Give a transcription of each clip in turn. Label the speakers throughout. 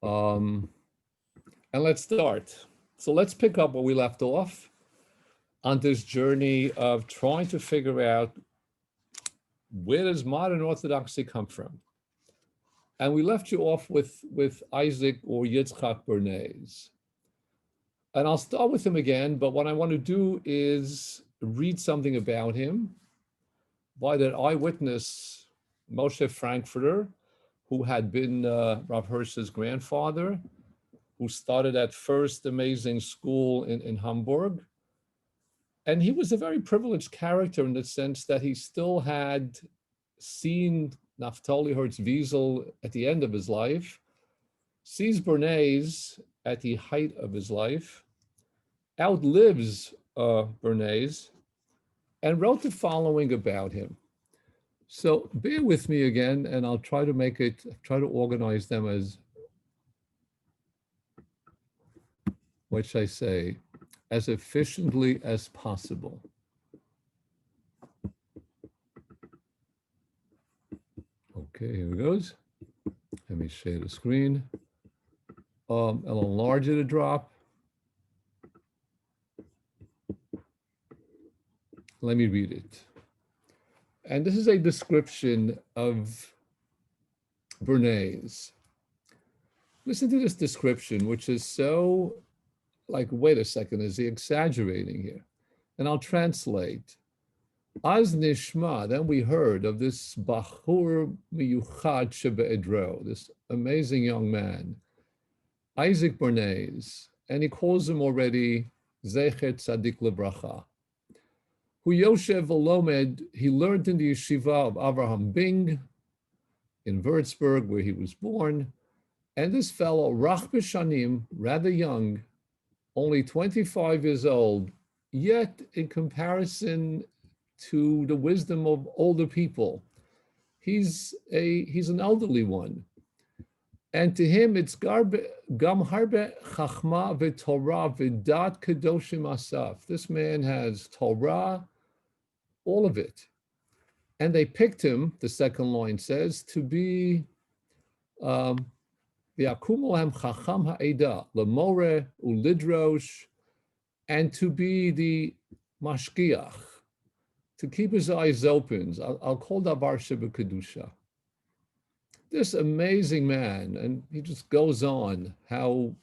Speaker 1: Um, and let's start. So let's pick up where we left off on this journey of trying to figure out where does modern Orthodoxy come from? And we left you off with Isaac or Yitzchak Bernays. And I'll start with him again, but what I want to do is read something about him by that eyewitness, Moshe Frankfurter, who had been Rav Hirsch's grandfather, who started that first amazing school in Hamburg. And he was a very privileged character in the sense that he still had seen Naftali Hertz Wiesel at the end of his life, sees Bernays at the height of his life, outlives Bernays, and wrote the following about him. So bear with me again, and I'll try to organize them as, what should I say, as efficiently as possible. Okay, here it goes. Let me share the screen. I'll enlarge it a drop. Let me read it. And this is a description of Bernays. Listen to this description, which is so like, wait a second, is he exaggerating here? And I'll translate. Az nishma, then we heard of this Bachur miyuchad shebe'edro, this amazing young man, Isaac Bernays, and he calls him already Zecher Tzadik Lebracha, who Yosef Olomed, he learned in the yeshiva of Avraham Bing in Würzburg, where he was born. And this fellow, Rach B'Shanim, rather young, only 25 years old, yet in comparison to the wisdom of older people, he's an elderly one. And to him, it's gam harbe chachma v'torah v'dat kedoshim asaf. This man has Torah, all of it. And they picked him, the second line says, to be the akumolahem chacham ha'eda, lemore ulidrosh, and to be the mashgiach, to keep his eyes open. I'll call davar shebekadusha. This amazing man, and he just goes on how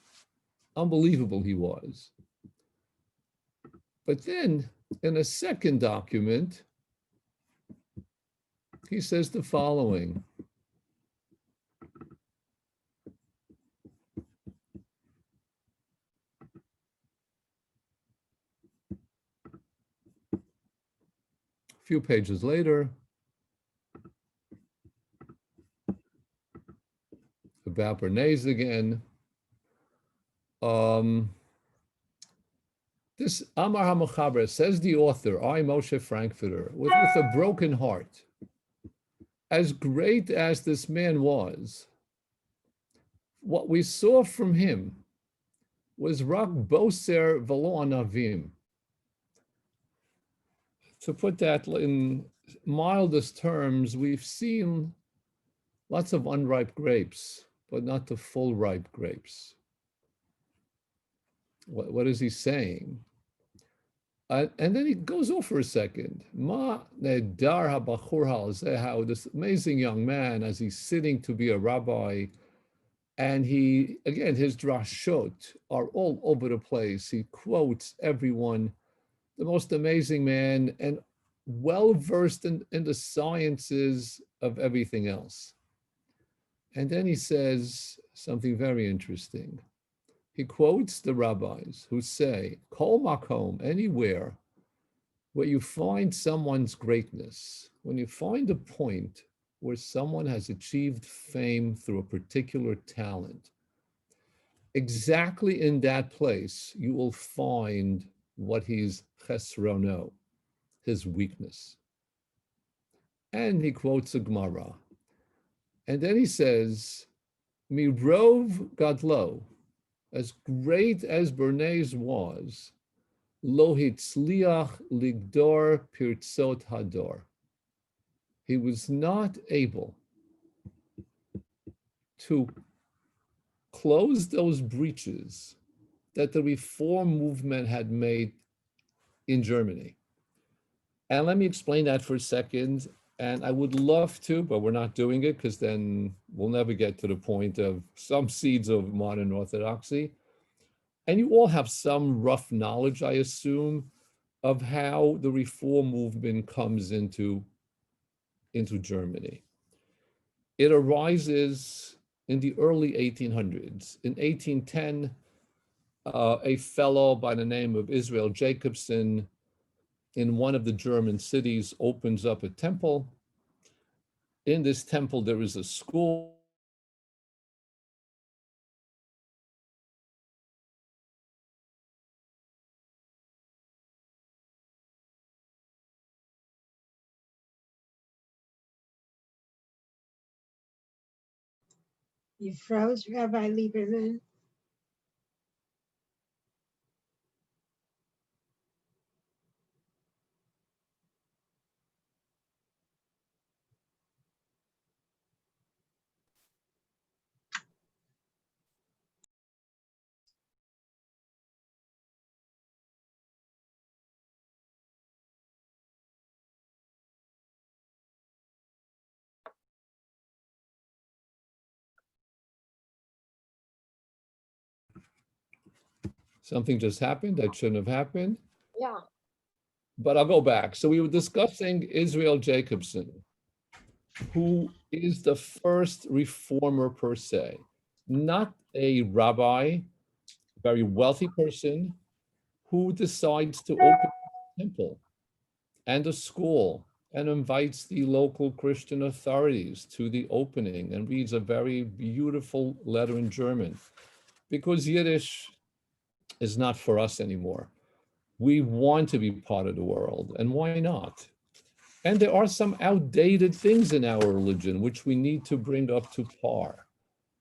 Speaker 1: unbelievable he was. But then in a second document, he says the following. A few pages later, about Bernays again. This Amar HaMachaber, says the author, I, Moshe Frankfurter, with a broken heart. As great as this man was, what we saw from him was Rak Boser Velo Anavim. To put that in mildest terms, we've seen lots of unripe grapes, but not the full ripe grapes. What is he saying? And then he goes off for a second. Ma nedar habachur how this amazing young man, as he's sitting to be a rabbi, and he, again, his drashot are all over the place. He quotes everyone, the most amazing man, and well-versed in the sciences of everything else. And then he says something very interesting. He quotes the rabbis who say, Kol makom, anywhere where you find someone's greatness, when you find a point where someone has achieved fame through a particular talent, exactly in that place, you will find what he's chesrono, his weakness. And he quotes a Gemara. And then he says, Mirov gadlo, as great as Bernays was, lo hitzliach ligdor pirtzot hador. He was not able to close those breaches that the reform movement had made in Germany. And let me explain that for a second. And I would love to, but we're not doing it because then we'll never get to the point of some seeds of modern Orthodoxy. And you all have some rough knowledge, I assume, of how the reform movement comes into Germany. It arises in the early 1800s. In 1810, a fellow by the name of Israel Jacobson in one of the German cities opens up a temple. In this temple, there is a school.
Speaker 2: You froze, Rabbi Lieberman.
Speaker 1: Something just happened that shouldn't have happened.
Speaker 2: Yeah.
Speaker 1: But I'll go back. So we were discussing Israel Jacobson, who is the first reformer per se, not a rabbi, very wealthy person who decides to open a temple and a school and invites the local Christian authorities to the opening and reads a very beautiful letter in German, because Yiddish is not for us anymore. We want to be part of the world, and why not? And there are some outdated things in our religion which we need to bring up to par.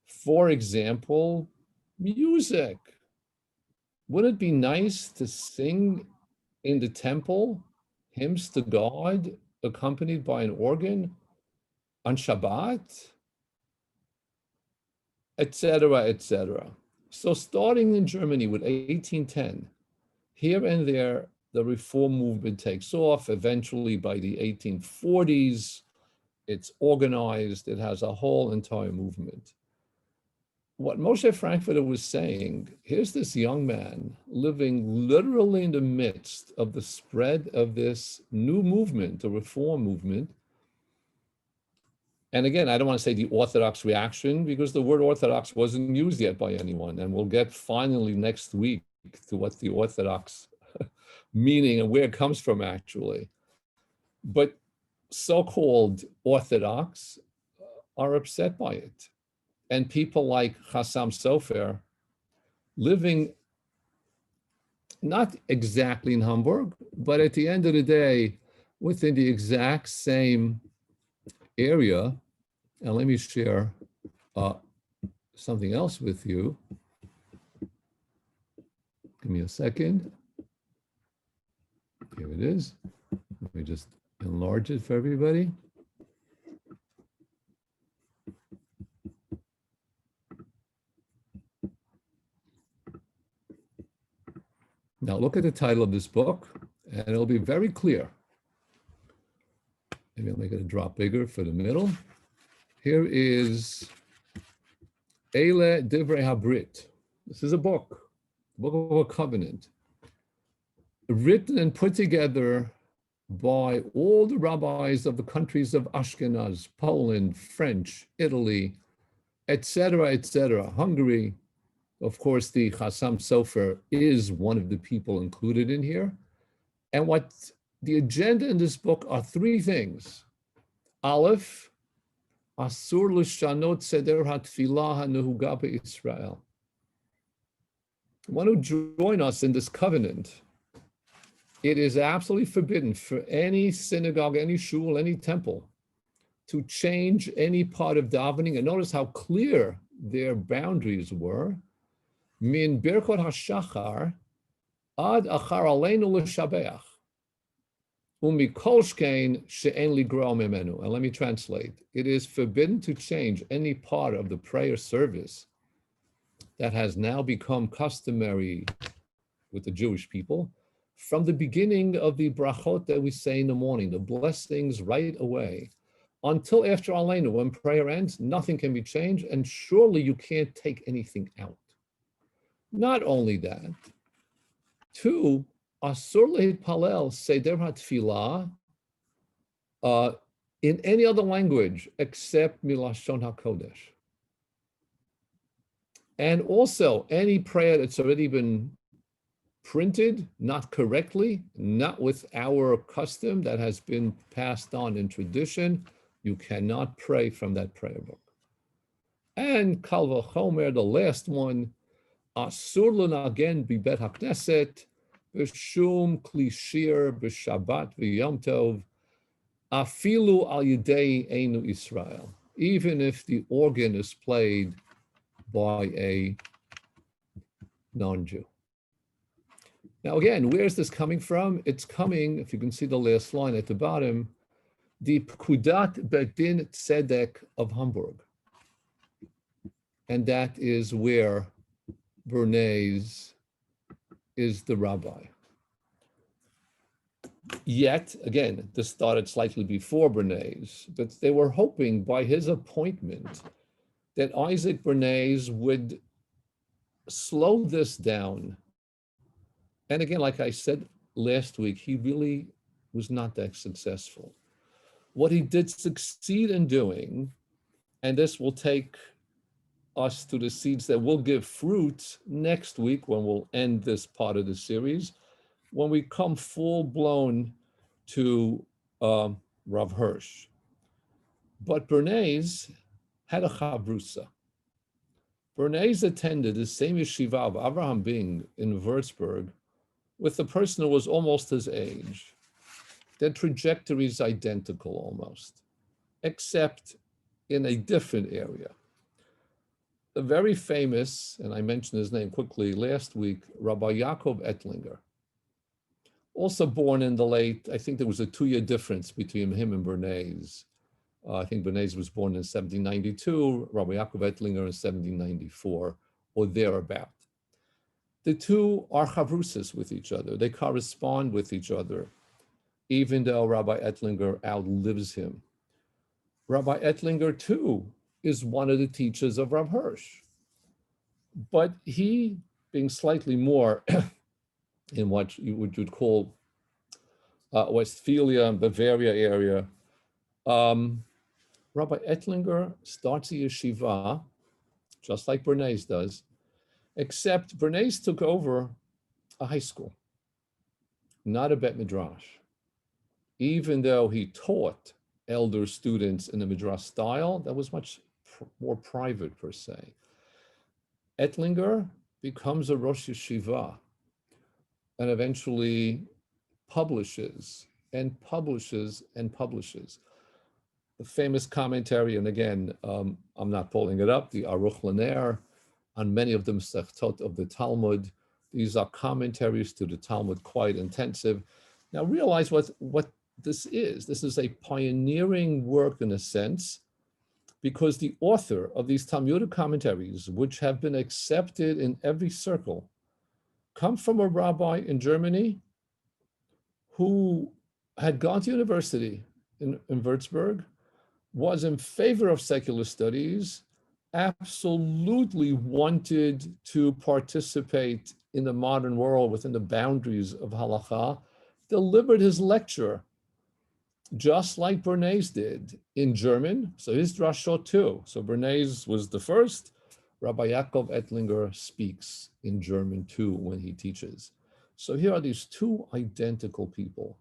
Speaker 1: For example, music. Would it be nice to sing in the temple hymns to God accompanied by an organ on Shabbat, etc., etc.? So starting in Germany with 1810, here and there, the reform movement takes off. Eventually, by the 1840s, it's organized. It has a whole entire movement. What Moshe Frankfurter was saying, here's this young man living literally in the midst of the spread of this new movement, the reform movement. And again, I don't want to say the Orthodox reaction, because the word Orthodox wasn't used yet by anyone. And we'll get finally next week to what the Orthodox meaning and where it comes from actually. But so-called Orthodox are upset by it. And people like Chassam Sofer, living not exactly in Hamburg, but at the end of the day, within the exact same area. And let me share something else with you. Give me a second. Here it is. Let me just enlarge it for everybody. Now look at the title of this book, and it'll be very clear. Maybe I'll make it a drop bigger for the middle. Here is Eile Divrei Habrit. This is a book of a covenant, written and put together by all the rabbis of the countries of Ashkenaz, Poland, French, Italy, etc., Hungary. Of course, the Chassam Sofer is one of the people included in here. And what the agenda in this book are three things. Aleph, Asur l'shanot seder hatfilah hanehuga be'Israel. Want to join us in this covenant? It is absolutely forbidden for any synagogue, any shul, any temple to change any part of davening. And notice how clear their boundaries were. Min birkot hashachar ad achar aleinu l'shabeach. Umikol shkein she'en ligro memenu. And let me translate. It is forbidden to change any part of the prayer service that has now become customary with the Jewish people from the beginning of the brachot that we say in the morning, the blessings right away, until after Aleinu, when prayer ends, nothing can be changed, and surely you can't take anything out. Not only that, two, asur leitpalel seder hatfilah in any other language except milashon hakodesh. And also any prayer that's already been printed, not correctly, not with our custom that has been passed on in tradition, you cannot pray from that prayer book. And kal v'chomer, the last one, asur l'nagen bibet hakneset, b'shum kli shir b'shabbat v'yom tov, afilu al yidei einu Israel, even if the organ is played by a non-Jew. Now again, where's this coming from? It's coming, if you can see the last line at the bottom, the Pkudat Bet Din Tzedek of Hamburg. And that is where Bernays is the rabbi. Yet, again, this started slightly before Bernays, but they were hoping by his appointment that Isaac Bernays would slow this down. And again, like I said last week, he really was not that successful. What he did succeed in doing, and this will take us to the seeds that will give fruit next week when we'll end this part of the series, when we come full-blown to Rav Hirsch. But Bernays had a chavrusa. Bernays attended the same yeshiva of Avraham Bing in Würzburg with a person who was almost his age. Their trajectory is identical almost, except in a different area. The very famous, and I mentioned his name quickly last week, Rabbi Yaakov Ettlinger, also born in the late, I think there was a 2-year difference between him and Bernays. I think Bernays was born in 1792, Rabbi Yaakov Ettlinger in 1794, or thereabout. The two are chavrusas with each other. They correspond with each other, even though Rabbi Ettlinger outlives him. Rabbi Ettlinger, too, is one of the teachers of Rav Hirsch. But he, being slightly more in what you would call Westphalia and Bavaria area, Rabbi Ettlinger starts a yeshiva, just like Bernays does, except Bernays took over a high school, not a bet midrash, even though he taught elder students in the midrash style that was much more private per se. Ettlinger becomes a Rosh Yeshiva and eventually publishes and publishes and publishes. The famous commentary, and again, I'm not pulling it up, the Aruch LaNer, on many of the Masechtot of the Talmud. These are commentaries to the Talmud, quite intensive. Now realize what this is. This is a pioneering work in a sense, because the author of these Talmudic commentaries, which have been accepted in every circle, come from a rabbi in Germany who had gone to university in Würzburg, was in favor of secular studies, absolutely wanted to participate in the modern world within the boundaries of halakha, delivered his lecture just like Bernays did in German. So his drashot too. So Bernays was the first. Rabbi Yaakov Ettlinger speaks in German too when he teaches. So here are these two identical people.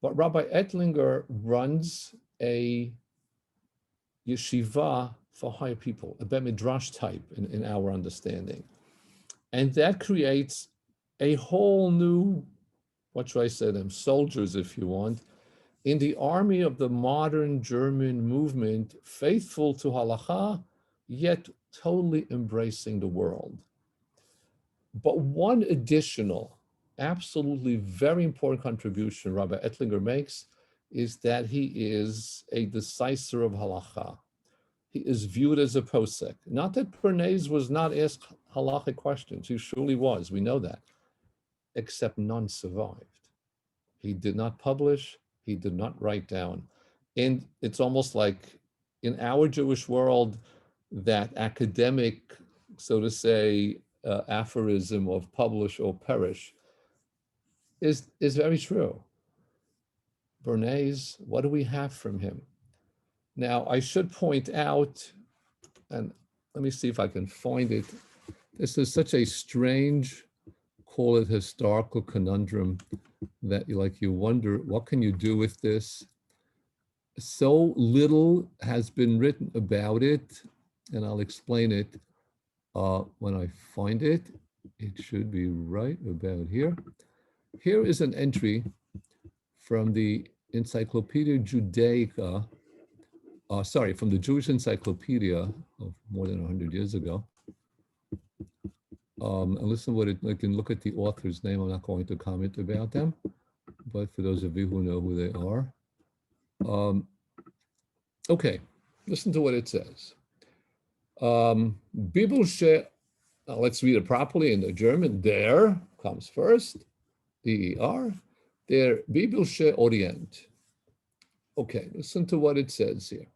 Speaker 1: But Rabbi Ettlinger runs a yeshiva for higher people, a bet midrash type in our understanding. And that creates a whole new, what should I say them, soldiers, if you want, in the army of the modern German movement, faithful to halakha, yet totally embracing the world. But one additional, absolutely very important contribution Rabbi Ettlinger makes is that he is a decisor of halakha. He is viewed as a posek. Not that Bernays was not asked halachic questions. He surely was. We know that. Except none survived. He did not publish. He did not write down. And it's almost like in our Jewish world, that academic, so to say, aphorism of publish or perish is very true. Bernays, what do we have from him? Now, I should point out, and let me see if I can find it. This is such a strange, call it historical conundrum, that you wonder, what can you do with this? So little has been written about it, and I'll explain it when I find it. It should be right about here. Here is an entry from the Encyclopedia Judaica, from the Jewish Encyclopedia of more than 100 years ago. And listen what I can look at the author's name. I'm not going to comment about them, but for those of you who know who they are. Okay, listen to what it says. Biblische, let's read it properly in the German. Der comes first, D-E-R, der Biblische Orient. Okay, listen to what it says here.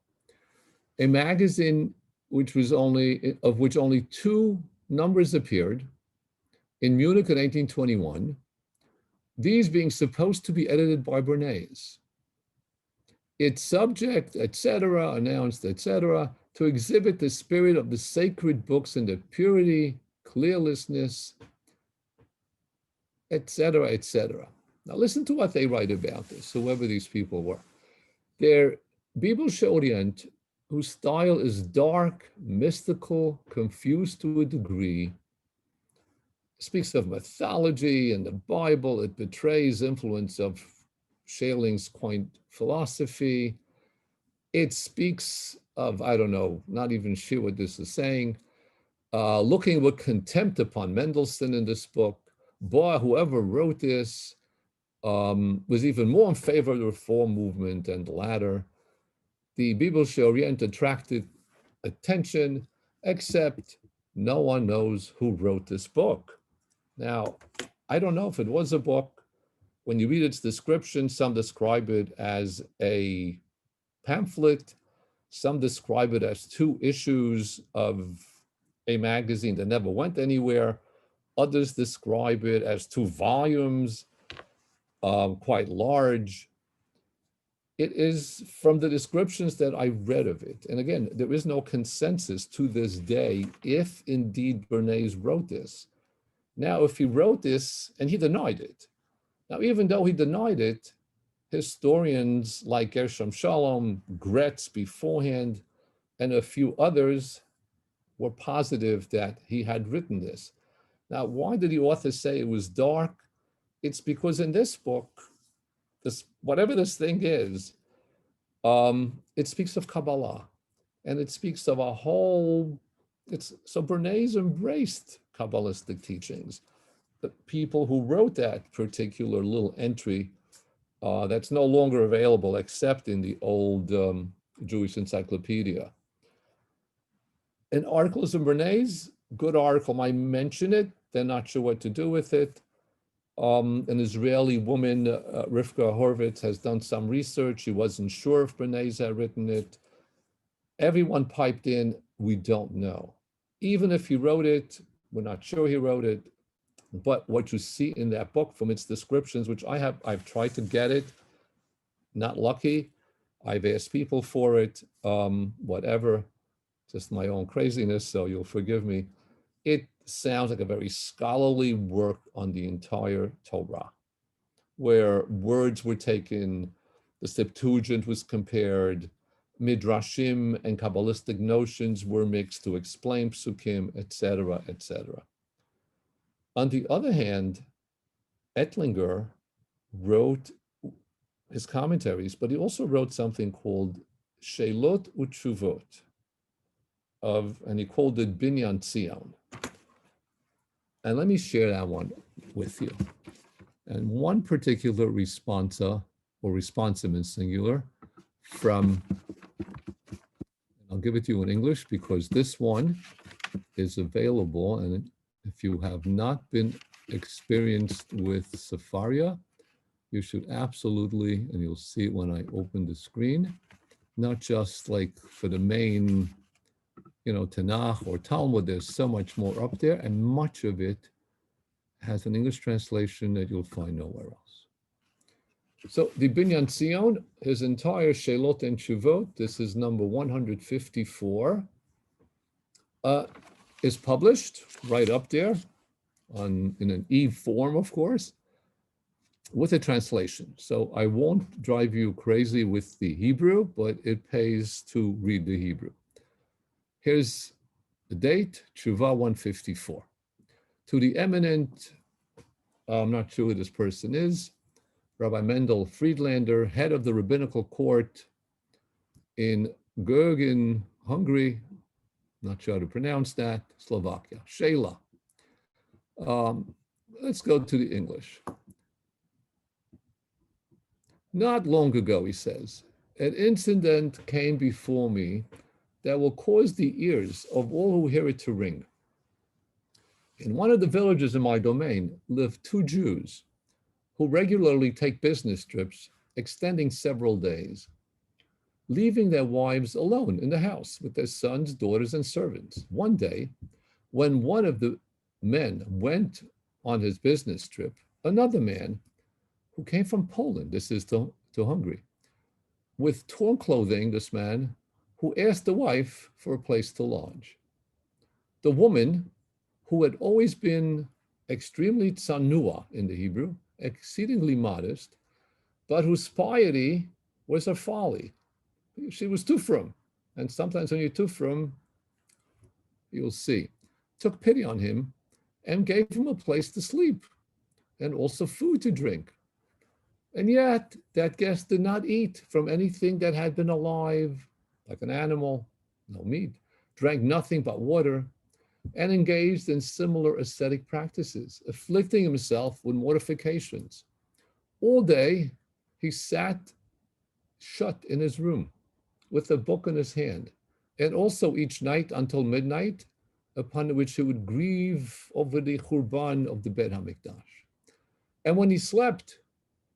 Speaker 1: A magazine of which only 2 numbers appeared in Munich in 1821, these being supposed to be edited by Bernays. Its subject, etc., announced, etc., to exhibit the spirit of the sacred books and their purity, clearlessness, etc., etc. Now listen to what they write about this, whoever these people were. Their Biblische Orient, whose style is dark, mystical, confused to a degree, speaks of mythology and the Bible. It betrays influence of Scheling's quaint philosophy. It speaks of, I don't know, not even sure what this is saying, looking with contempt upon Mendelssohn in this book. Boy, whoever wrote this was even more in favor of the reform movement and the latter. The Biblische Orient attracted attention, except no one knows who wrote this book. Now, I don't know if it was a book. When you read its description, some describe it as a pamphlet. Some describe it as 2 issues of a magazine that never went anywhere. Others describe it as 2 volumes, quite large. It is from the descriptions that I read of it. And again, there is no consensus to this day if indeed Bernays wrote this. Now, if he wrote this, and he denied it. Now, even though he denied it, historians like Gershom Shalom, Gretz beforehand, and a few others were positive that he had written this. Now, why did the author say it was dark? It's because in this book, whatever this thing is, it speaks of Kabbalah, and it speaks of a whole, so Bernays embraced Kabbalistic teachings. The people who wrote that particular little entry that's no longer available except in the old Jewish encyclopedia. An article is in Bernays, good article, I mention it, they're not sure what to do with it. An Israeli woman, Rivka Horvitz, has done some research. She wasn't sure if Bernays had written it. Everyone piped in, we don't know. Even if he wrote it, we're not sure he wrote it. But what you see in that book from its descriptions, which I've tried to get it, not lucky. I've asked people for it, whatever, just my own craziness, so you'll forgive me. It sounds like a very scholarly work on the entire Torah, where words were taken, the Septuagint was compared, Midrashim and Kabbalistic notions were mixed to explain Psukim, etc., etc. On the other hand, Ettlinger wrote his commentaries, but he also wrote something called Shelot Utshuvot, and he called it Binyan Tzion. And let me share that one with you. And one particular responsa, or responsum in singular, from, I'll give it to you in English because this one is available. And if you have not been experienced with Sefaria, you should absolutely, and you'll see it when I open the screen, not just like for the main, Tanakh or Talmud, there's so much more up there, and much of it has an English translation that you'll find nowhere else. So the Binyan Tzion, his entire Shelot and Shuvot, this is number 154, is published right up there in an e-form, of course, with a translation. So I won't drive you crazy with the Hebrew, but it pays to read the Hebrew. Here's the date, Tshuva 154. To the eminent, I'm not sure who this person is, Rabbi Mendel Friedlander, head of the rabbinical court in Gögen, Hungary, not sure how to pronounce that, Slovakia, Shela. Let's go to the English. Not long ago, he says, an incident came before me that will cause the ears of all who hear it to ring. In one of the villages in my domain live two Jews who regularly take business trips extending several days, leaving their wives alone in the house with their sons, daughters, and servants. One day, when one of the men went on his business trip, another man who came from Poland, this is to Hungary, with torn clothing, this man, who asked the wife for a place to lodge. The woman, who had always been extremely tzanua in the Hebrew, exceedingly modest, but whose piety was her folly. She was tufrum, and sometimes when you're tufrum, you'll see, took pity on him and gave him a place to sleep and also food to drink. And yet that guest did not eat from anything that had been alive, like an animal, no meat, drank nothing but water, and engaged in similar ascetic practices, afflicting himself with mortifications. All day, he sat shut in his room with a book in his hand, and also each night until midnight, upon which he would grieve over the Churban of the Beit HaMikdash. And when he slept,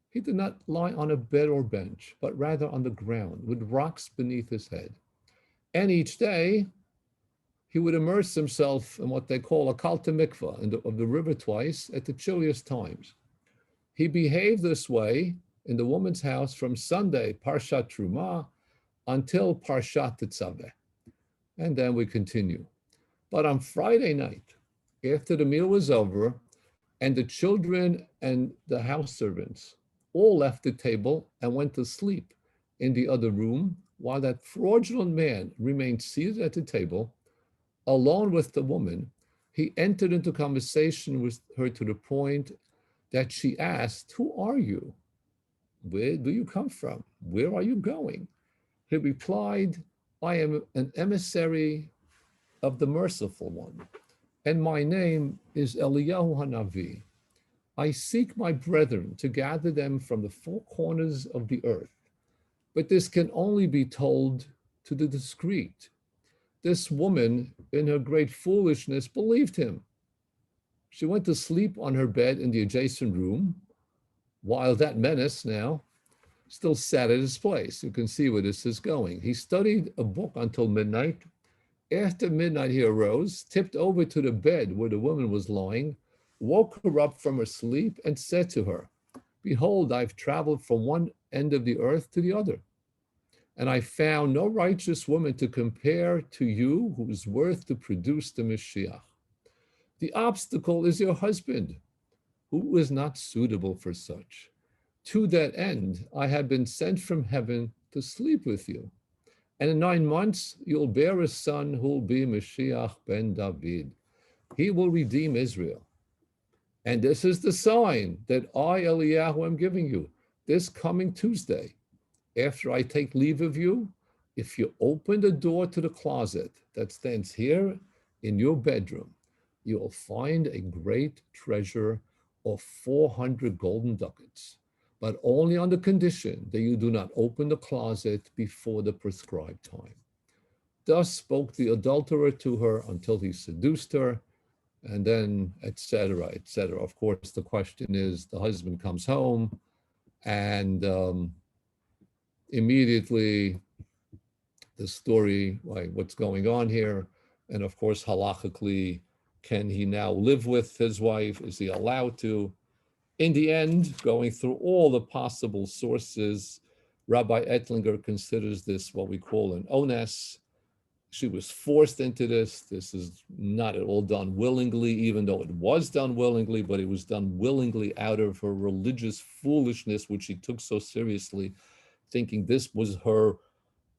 Speaker 1: he did not lie on a bed or bench, but rather on the ground with rocks beneath his head. And each day, he would immerse himself in what they call a kalta mikvah of the river twice at the chilliest times. He behaved this way in the woman's house from Sunday, Parshat Truma, until Parshat Tetzaveh. And then we continue. But on Friday night, after the meal was over, and the children and the house servants all left the table and went to sleep in the other room, while that fraudulent man remained seated at the table, alone with the woman, he entered into conversation with her to the point that she asked, "Who are you? Where do you come from? Where are you going?" He replied, "I am an emissary of the Merciful One, and my name is Eliyahu Hanavi. I seek my brethren to gather them from the four corners of the earth, but this can only be told to the discreet." This woman, in her great foolishness, believed him. She went to sleep on her bed in the adjacent room, while that menace now still sat at his place. You can see where this is going. He studied a book until midnight. After midnight, he arose, tipped over to the bed where the woman was lying, woke her up from her sleep, and said to her, "Behold, I've traveled from one end of the earth to the other, and I found no righteous woman to compare to you who is worth to produce the Mashiach. The obstacle is your husband, who is not suitable for such. To that end, I have been sent from heaven to sleep with you. And in 9 months, you'll bear a son who will be Mashiach ben David. He will redeem Israel. And this is the sign that I, Eliyahu, am giving you. This coming Tuesday, after I take leave of you, if you open the door to the closet that stands here in your bedroom, you will find a great treasure of 400 golden ducats, but only on the condition that you do not open the closet before the prescribed time. thus spoke the adulterer to her until he seduced her, and then et cetera, et cetera. Of course, the question is, the husband comes home and immediately the story, like what's going on here? And of course, halachically, can he now live with his wife? Is he allowed to? In the end, going through all the possible sources, Rabbi Ettlinger considers this what we call an ones. She was forced into this. This is not at all done willingly, even though it was done willingly, but it was done willingly out of her religious foolishness, which she took so seriously, thinking this was her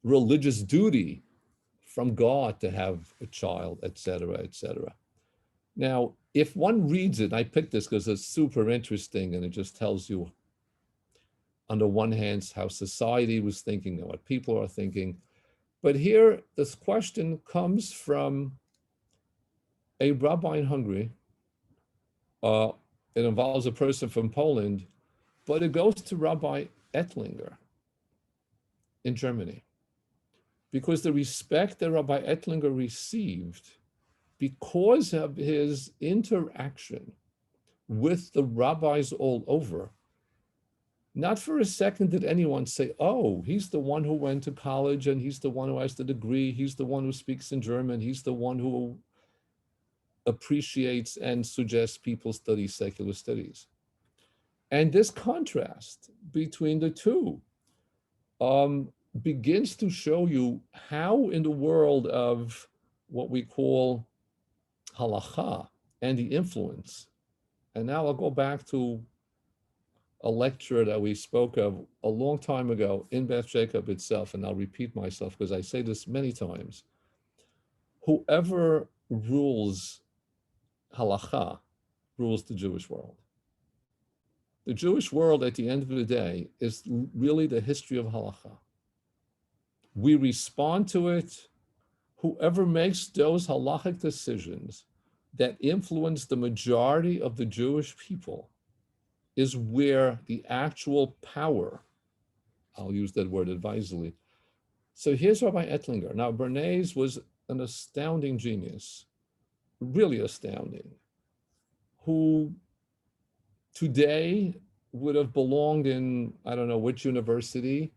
Speaker 1: religious duty from God to have a child, et cetera, et cetera. Now, if one reads it, I picked this because it's super interesting and it just tells you, on the one hand, how society was thinking and what people are thinking. But here, this question comes from a rabbi in Hungary. It involves a person from Poland, but it goes to Rabbi Ettlinger in Germany. Because the respect that Rabbi Ettlinger received because of his interaction with the rabbis all over, not for a second did anyone say, oh, he's the one who went to college and he's the one who has the degree, he's the one who speaks in German, he's the one who appreciates and suggests people study secular studies. And this contrast between the two begins to show you how in the world of what we call halacha and the influence. And now I'll go back to a lecture that we spoke of a long time ago in Beth Jacob itself, and I'll repeat myself because I say this many times. Whoever rules halacha rules the Jewish world. The Jewish world at the end of the day is really the history of halacha. We respond to it. Whoever makes those halachic decisions that influence the majority of the Jewish people is where the actual power, I'll use that word advisedly. So here's Rabbi Ettlinger. Now, Bernays was an astounding genius, really astounding, who today would have belonged in, I don't know which university,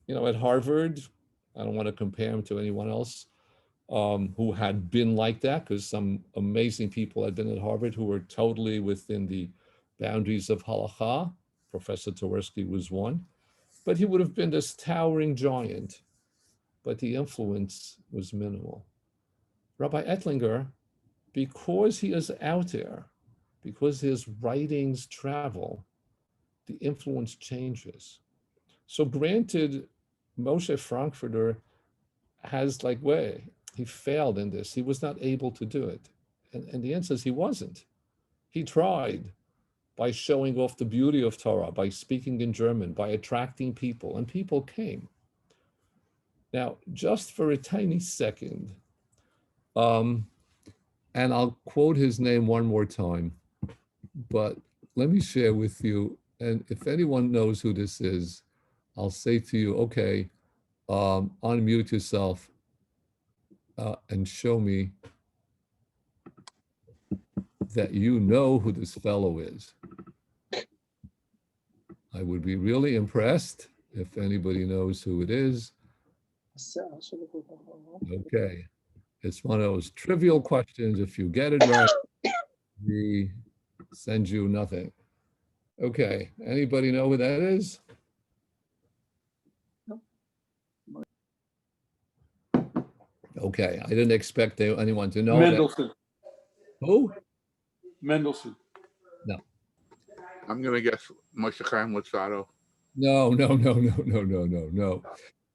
Speaker 1: at Harvard. I don't want to compare him to anyone else who had been like that, because some amazing people had been at Harvard who were totally within the boundaries of halacha. Professor Tversky was one, but he would have been this towering giant, but the influence was minimal. Rabbi Ettlinger, because he is out there, because his writings travel, the influence changes. So granted, Moshe Frankfurter has he failed in this. He was not able to do it. And the answer is he wasn't. He tried by showing off the beauty of Torah, by speaking in German, by attracting people, and people came. Now, just for a tiny second, and I'll quote his name one more time, but let me share with you, and if anyone knows who this is, I'll say to you, okay, unmute yourself and show me that you know who this fellow is. I would be really impressed if anybody knows who it is. Okay, it's one of those trivial questions. If you get it right, we send you nothing. Okay, anybody know who that is? Okay, I didn't expect anyone to know.
Speaker 3: Mendelssohn.
Speaker 1: Who?
Speaker 3: Mendelssohn.
Speaker 1: No.
Speaker 4: I'm going to guess Moshe Chaim Luzzatto.
Speaker 1: No.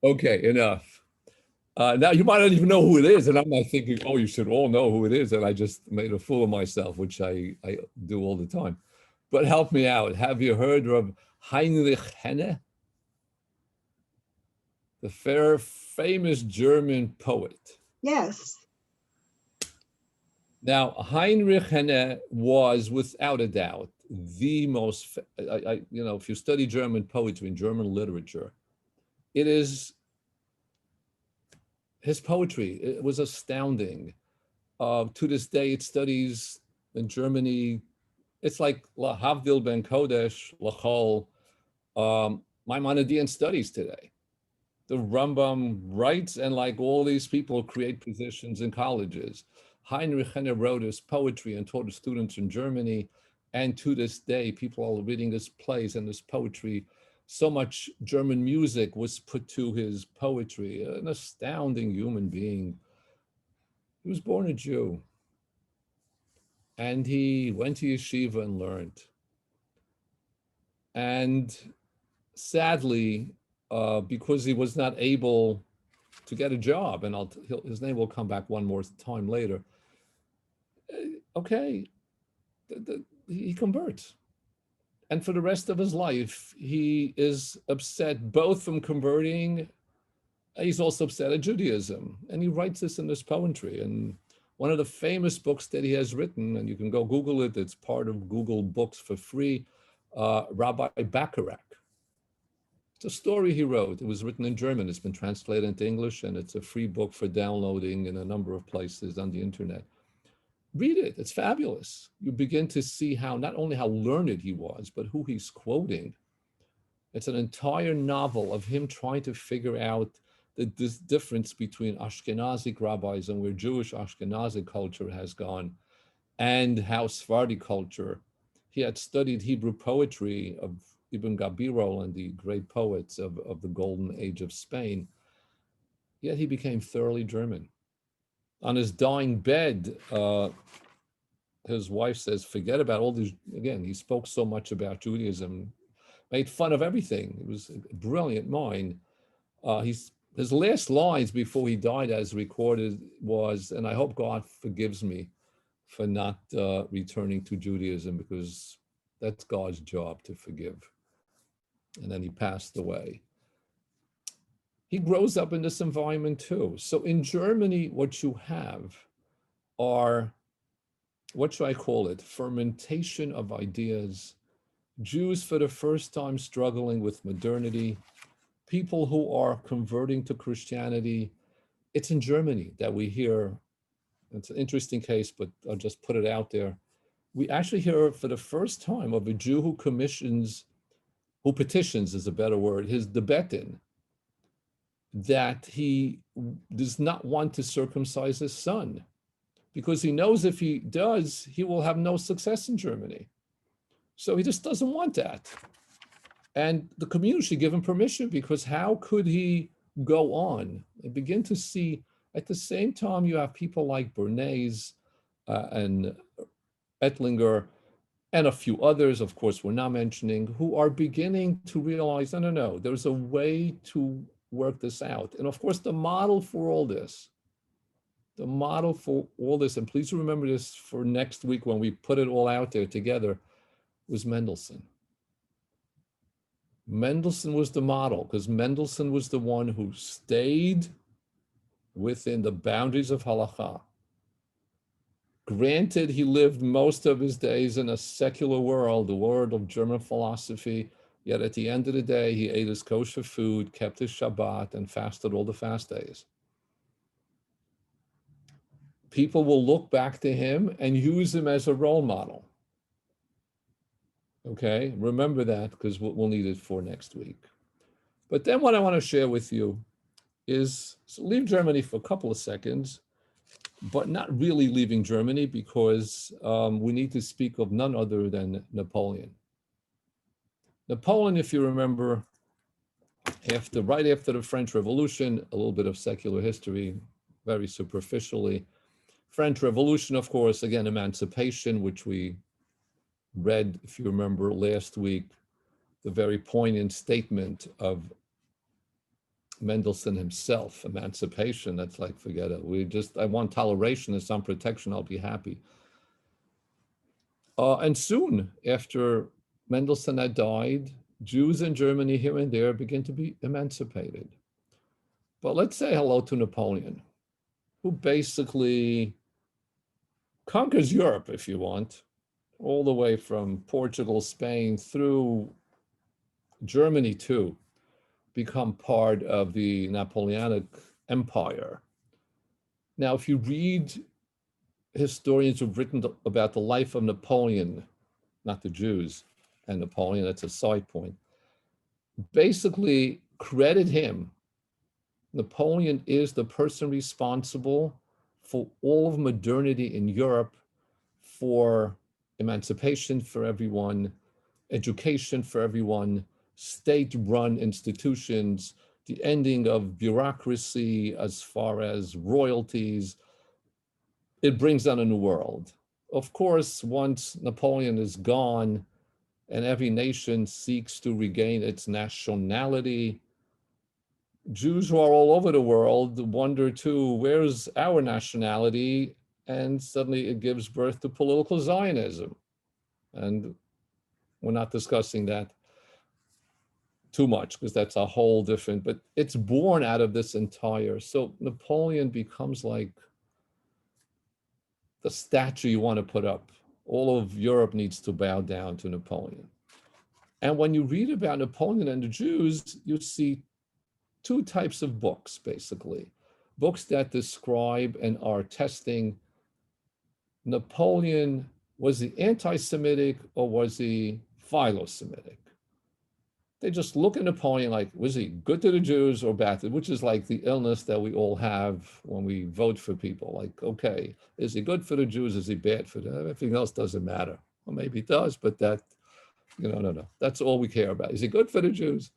Speaker 1: Okay, enough. Now you might not even know who it is, and I'm not thinking, oh, you should all know who it is, and I just made a fool of myself, which I do all the time. But help me out. Have you heard of Heinrich Heine? The famous German poet.
Speaker 2: Yes.
Speaker 1: Now, Heinrich Heine was, without a doubt, the most, if you study German poetry and German literature, it is his poetry, it was astounding. To this day, it studies in Germany. It's like La Havdil Ben Kodesh, Lachol, Maimonidean studies today. The Rambam writes, and like all these people create positions in colleges. Heinrich Heine wrote his poetry and taught his students in Germany. And to this day, people are reading his plays and his poetry. So much German music was put to his poetry. An astounding human being. He was born a Jew. And he went to yeshiva and learned. And sadly, because he was not able to get a job, and his name will come back one more time later. Okay, he converts. And for the rest of his life, he is upset both from converting, he's also upset at Judaism. And he writes this in his poetry. And one of the famous books that he has written, and you can go Google it, it's part of Google Books for free, Rabbi Bacharach. It's a story he wrote. It was written in German. It's been translated into English, and it's a free book for downloading in a number of places on the internet. Read it. It's fabulous. You begin to see how, not only how learned he was, but who he's quoting. It's an entire novel of him trying to figure out this difference between Ashkenazic rabbis and where Jewish Ashkenazi culture has gone, and how Sephardi culture. He had studied Hebrew poetry of Ibn Gabirol and the great poets of the golden age of Spain, yet he became thoroughly German. On his dying bed, his wife says, forget about all these, again, he spoke so much about Judaism, made fun of everything. It was a brilliant mind. His last lines before he died, as recorded, was, and I hope God forgives me for not returning to Judaism, because that's God's job to forgive. And then he passed away. He grows up in this environment too. So in Germany, what you have are, what should I call it? Fermentation of ideas. Jews for the first time struggling with modernity. People who are converting to Christianity. It's in Germany that we hear, it's an interesting case, but I'll just put it out there. We actually hear for the first time of a Jew who petitions is a better word, his Debetin, that he does not want to circumcise his son because he knows if he does, he will have no success in Germany. So he just doesn't want that. And the community should give him permission, because how could he go on and begin to see, at the same time, you have people like Bernays and Ettlinger and a few others, of course, we're not mentioning, who are beginning to realize, no, there's a way to work this out. And of course, the model for all this, and please remember this for next week when we put it all out there together, was Mendelssohn. Mendelssohn was the model, because Mendelssohn was the one who stayed within the boundaries of halakha. Granted, he lived most of his days in a secular world, the world of German philosophy, yet at the end of the day, he ate his kosher food, kept his Shabbat, and fasted all the fast days. People will look back to him and use him as a role model. Okay, remember that, because we'll need it for next week. But then what I want to share with you is, so leave Germany for a couple of seconds, but not really leaving Germany, because we need to speak of none other than Napoleon. Napoleon, if you remember, right after the French Revolution, a little bit of secular history, very superficially. French Revolution, of course, again, emancipation, which we read, if you remember last week, the very poignant statement of Mendelssohn himself, emancipation, that's like, forget it. I want toleration and some protection, I'll be happy. And soon after Mendelssohn had died, Jews in Germany here and there begin to be emancipated. But let's say hello to Napoleon, who basically conquers Europe, if you want, all the way from Portugal, Spain, through Germany too, become part of the Napoleonic Empire. Now, if you read historians who've written about the life of Napoleon, not the Jews, and Napoleon, that's a side point, basically credit him. Napoleon is the person responsible for all of modernity in Europe, for emancipation for everyone, education for everyone, state-run institutions, the ending of bureaucracy as far as royalties. It brings on a new world. Of course, once Napoleon is gone and every nation seeks to regain its nationality, Jews who are all over the world wonder too, where's our nationality? And suddenly it gives birth to political Zionism. And we're not discussing that too much because that's a whole different, but it's born out of this entire, so Napoleon becomes like the statue you want to put up. All of Europe needs to bow down to Napoleon. And when you read about Napoleon and the Jews, you see two types of books, basically. Books that describe and are testing Napoleon, was he anti-Semitic or was he philo-Semitic? They just look at Napoleon like, was he good to the Jews or bad to, which is like the illness that we all have when we vote for people. Like, okay, is he good for the Jews? Is he bad for them? Everything else doesn't matter. Well, maybe it does, but that, no. That's all we care about. Is he good for the Jews?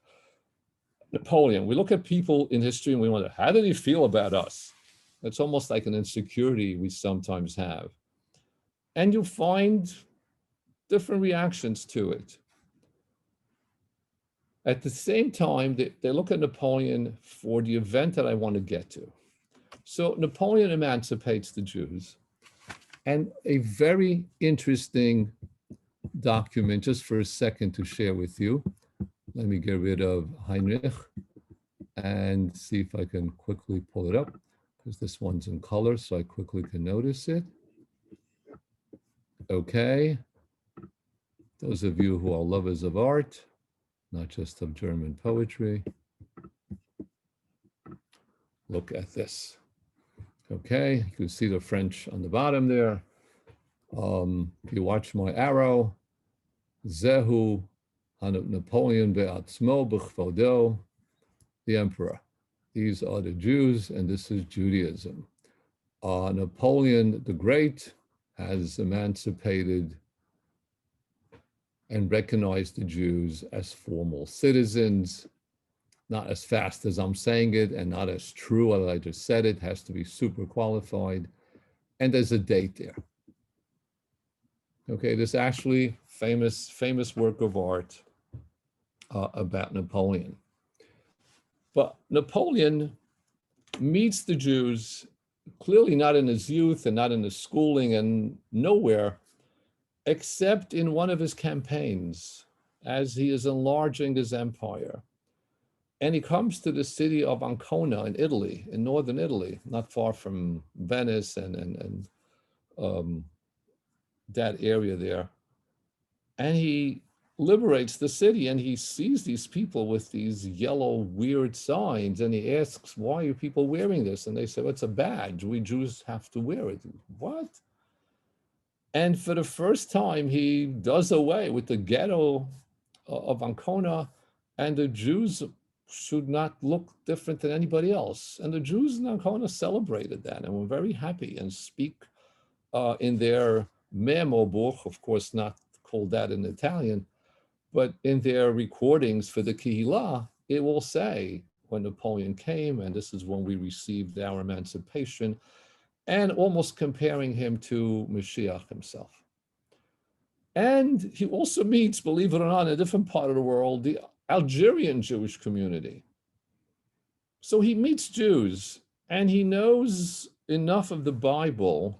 Speaker 1: Napoleon, we look at people in history and we wonder, how did he feel about us? It's almost like an insecurity we sometimes have. And you find different reactions to it. At the same time, they look at Napoleon for the event that I want to get to. So Napoleon emancipates the Jews. And a very interesting document, just for a second to share with you. Let me get rid of Heinrich and see if I can quickly pull it up, because this one's in color, so I quickly can notice it. Okay. Those of you who are lovers of art, not just of German poetry, look at this. Okay, you can see the French on the bottom there. If you watch my arrow, Zehu Napoleon be'atzmo b'chvodo, the emperor. These are the Jews, and this is Judaism. Napoleon the Great has emancipated and recognized the Jews as formal citizens, not as fast as I'm saying it and not as true as I just said it, has to be super qualified. And there's a date there. Okay, this actually famous work of art about Napoleon. But Napoleon meets the Jews, clearly not in his youth and not in his schooling and nowhere, except in one of his campaigns as he is enlarging his empire. And he comes to the city of Ancona in Italy, in northern Italy, not far from Venice and that area there. And he liberates the city, and he sees these people with these yellow weird signs, and he asks, why are people wearing this? And they say, well, it's a badge. We Jews have to wear it. What? And for the first time, he does away with the ghetto of Ancona, and the Jews should not look different than anybody else. And the Jews in Ancona celebrated that and were very happy and speak in their memo book, of course, not called that in Italian, but in their recordings for the Kehillah, it will say when Napoleon came, and this is when we received our emancipation, and almost comparing him to Mashiach himself. And he also meets, believe it or not, in a different part of the world, the Algerian Jewish community. So he meets Jews, and he knows enough of the Bible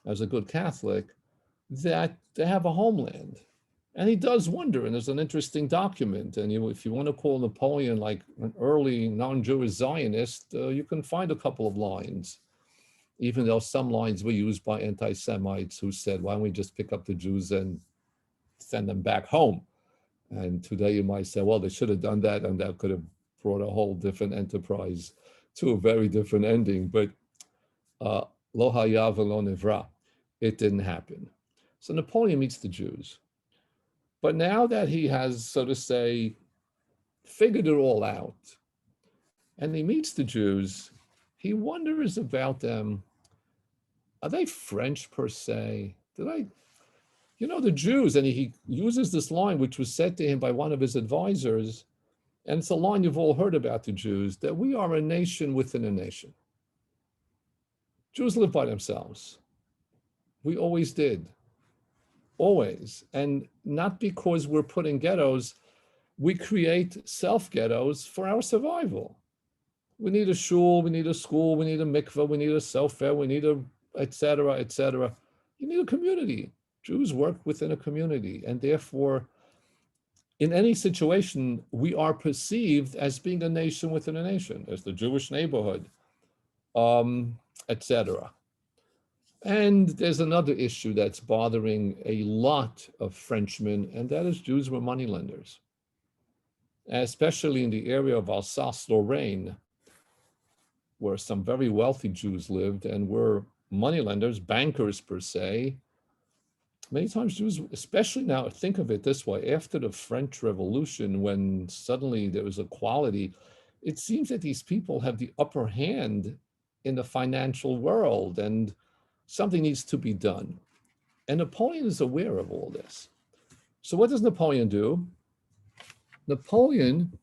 Speaker 1: as a good Catholic that they have a homeland. And he does wonder, and there's an interesting document, and if you want to call Napoleon like an early non-Jewish Zionist, you can find a couple of lines, even though some lines were used by anti-Semites who said, why don't we just pick up the Jews and send them back home? And today you might say, well, they should have done that, and that could have brought a whole different enterprise to a very different ending. But Lo haya velo nivra. It didn't happen. So Napoleon meets the Jews. But now that he has, so to say, figured it all out, and he meets the Jews, he wonders about them. Are they French per se? The Jews, and he uses this line, which was said to him by one of his advisors, and it's a line you've all heard about the Jews, that we are a nation within a nation. Jews live by themselves. We always did. Always. And not because we're put in ghettos, we create self-ghettos for our survival. We need a shul, we need a school, we need a mikveh, we need a sofer, we need a et cetera, et cetera. You need a community. Jews work within a community, and therefore, in any situation, we are perceived as being a nation within a nation, as the Jewish neighborhood, et cetera. And there's another issue that's bothering a lot of Frenchmen, and that is Jews were moneylenders, especially in the area of Alsace-Lorraine, where some very wealthy Jews lived and were moneylenders, bankers per se. Many times Jews, especially now, think of it this way, after the French Revolution, when suddenly there was equality, it seems that these people have the upper hand in the financial world, and something needs to be done. And Napoleon is aware of all this. So what does Napoleon do? Napoleon,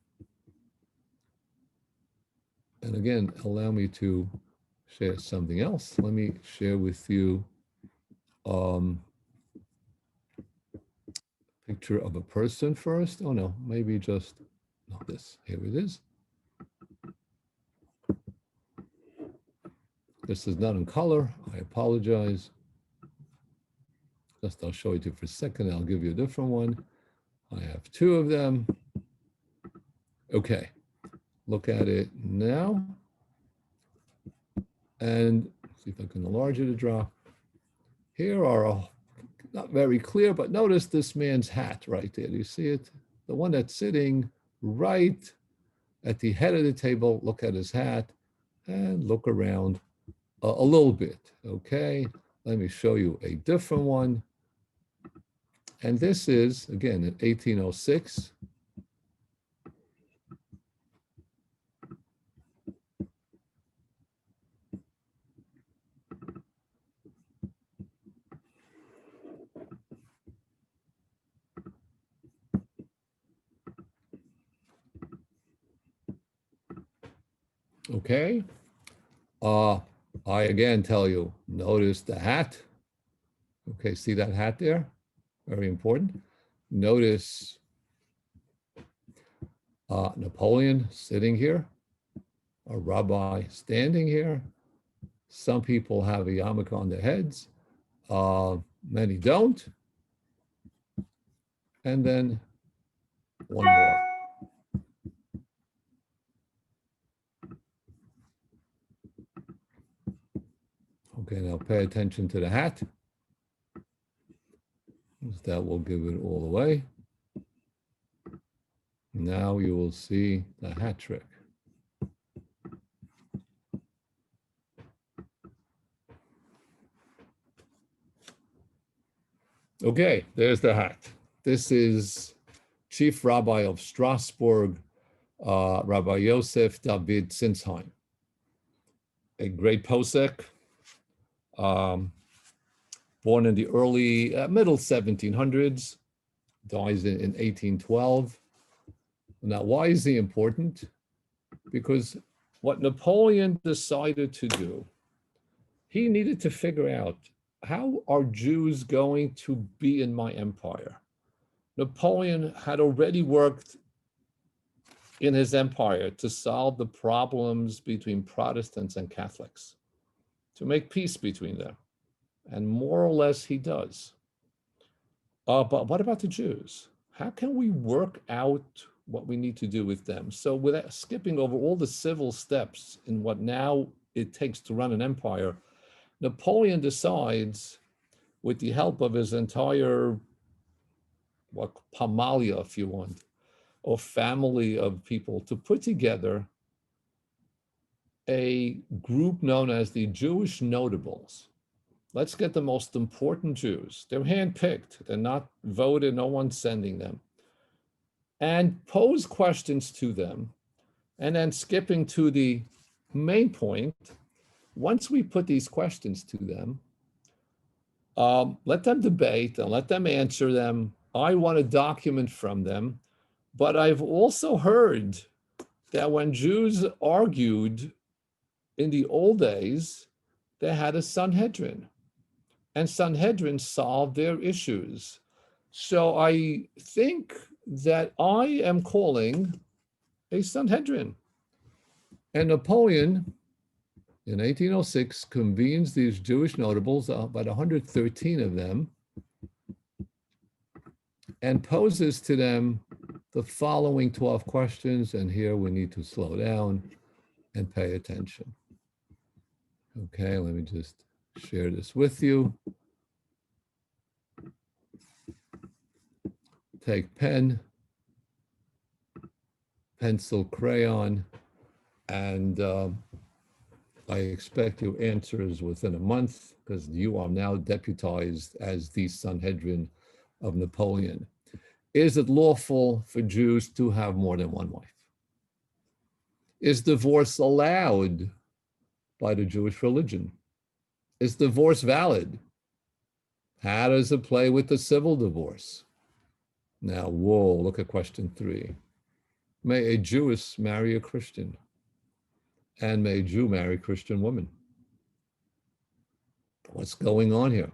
Speaker 1: and again, allow me to share something else. Let me share with you picture of a person first. Oh no, maybe just not this. Here it is. This is not in color. I apologize. Just I'll show it to you for a second. I'll give you a different one. I have two of them. Okay, look at it now. And see if I can enlarge it a drop. Here are not very clear, but notice this man's hat right there. Do you see it? The one that's sitting right at the head of the table. Look at his hat and look around a little bit. Okay, let me show you a different one. And this is, again, in 1806. Okay. I again tell you, notice the hat. Okay, see that hat there? Very important. Notice Napoleon sitting here, a rabbi standing here. Some people have a yarmulke on their heads. Many don't. And then one more. Okay, now pay attention to the hat. That will give it all away. Now you will see the hat trick. Okay, there's the hat. This is Chief Rabbi of Strasbourg, Rabbi Yosef David Sinsheim, a great posek, born in the early, middle 1700s, dies in 1812. Now, why is he important? Because what Napoleon decided to do, he needed to figure out, how are Jews going to be in my empire? Napoleon had already worked in his empire to solve the problems between Protestants and Catholics, to make peace between them. And more or less he does. But what about the Jews? How can we work out what we need to do with them? So without skipping over all the civil steps in what now it takes to run an empire, Napoleon decides, with the help of his entire, pamalia, if you want, or family of people, to put together a group known as the Jewish Notables. Let's get the most important Jews. They're handpicked. They're not voted. No one's sending them. And pose questions to them. And then skipping to the main point, once we put these questions to them, let them debate and let them answer them. I want a document from them. But I've also heard that when Jews argued in the old days, they had a Sanhedrin, and Sanhedrin solved their issues. So I think that I am calling a Sanhedrin. And Napoleon, in 1806, convenes these Jewish notables, about 113 of them, and poses to them the following 12 questions. And here we need to slow down and pay attention. Okay, let me just share this with you. Take pen, pencil, crayon, and I expect your answers within a month, because you are now deputized as the Sanhedrin of Napoleon. Is it lawful for Jews to have more than one wife? Is divorce allowed by the Jewish religion? Is divorce valid? How does it play with the civil divorce? Now, whoa, look at question 3. May a Jewess marry a Christian? And may a Jew marry a Christian woman? What's going on here?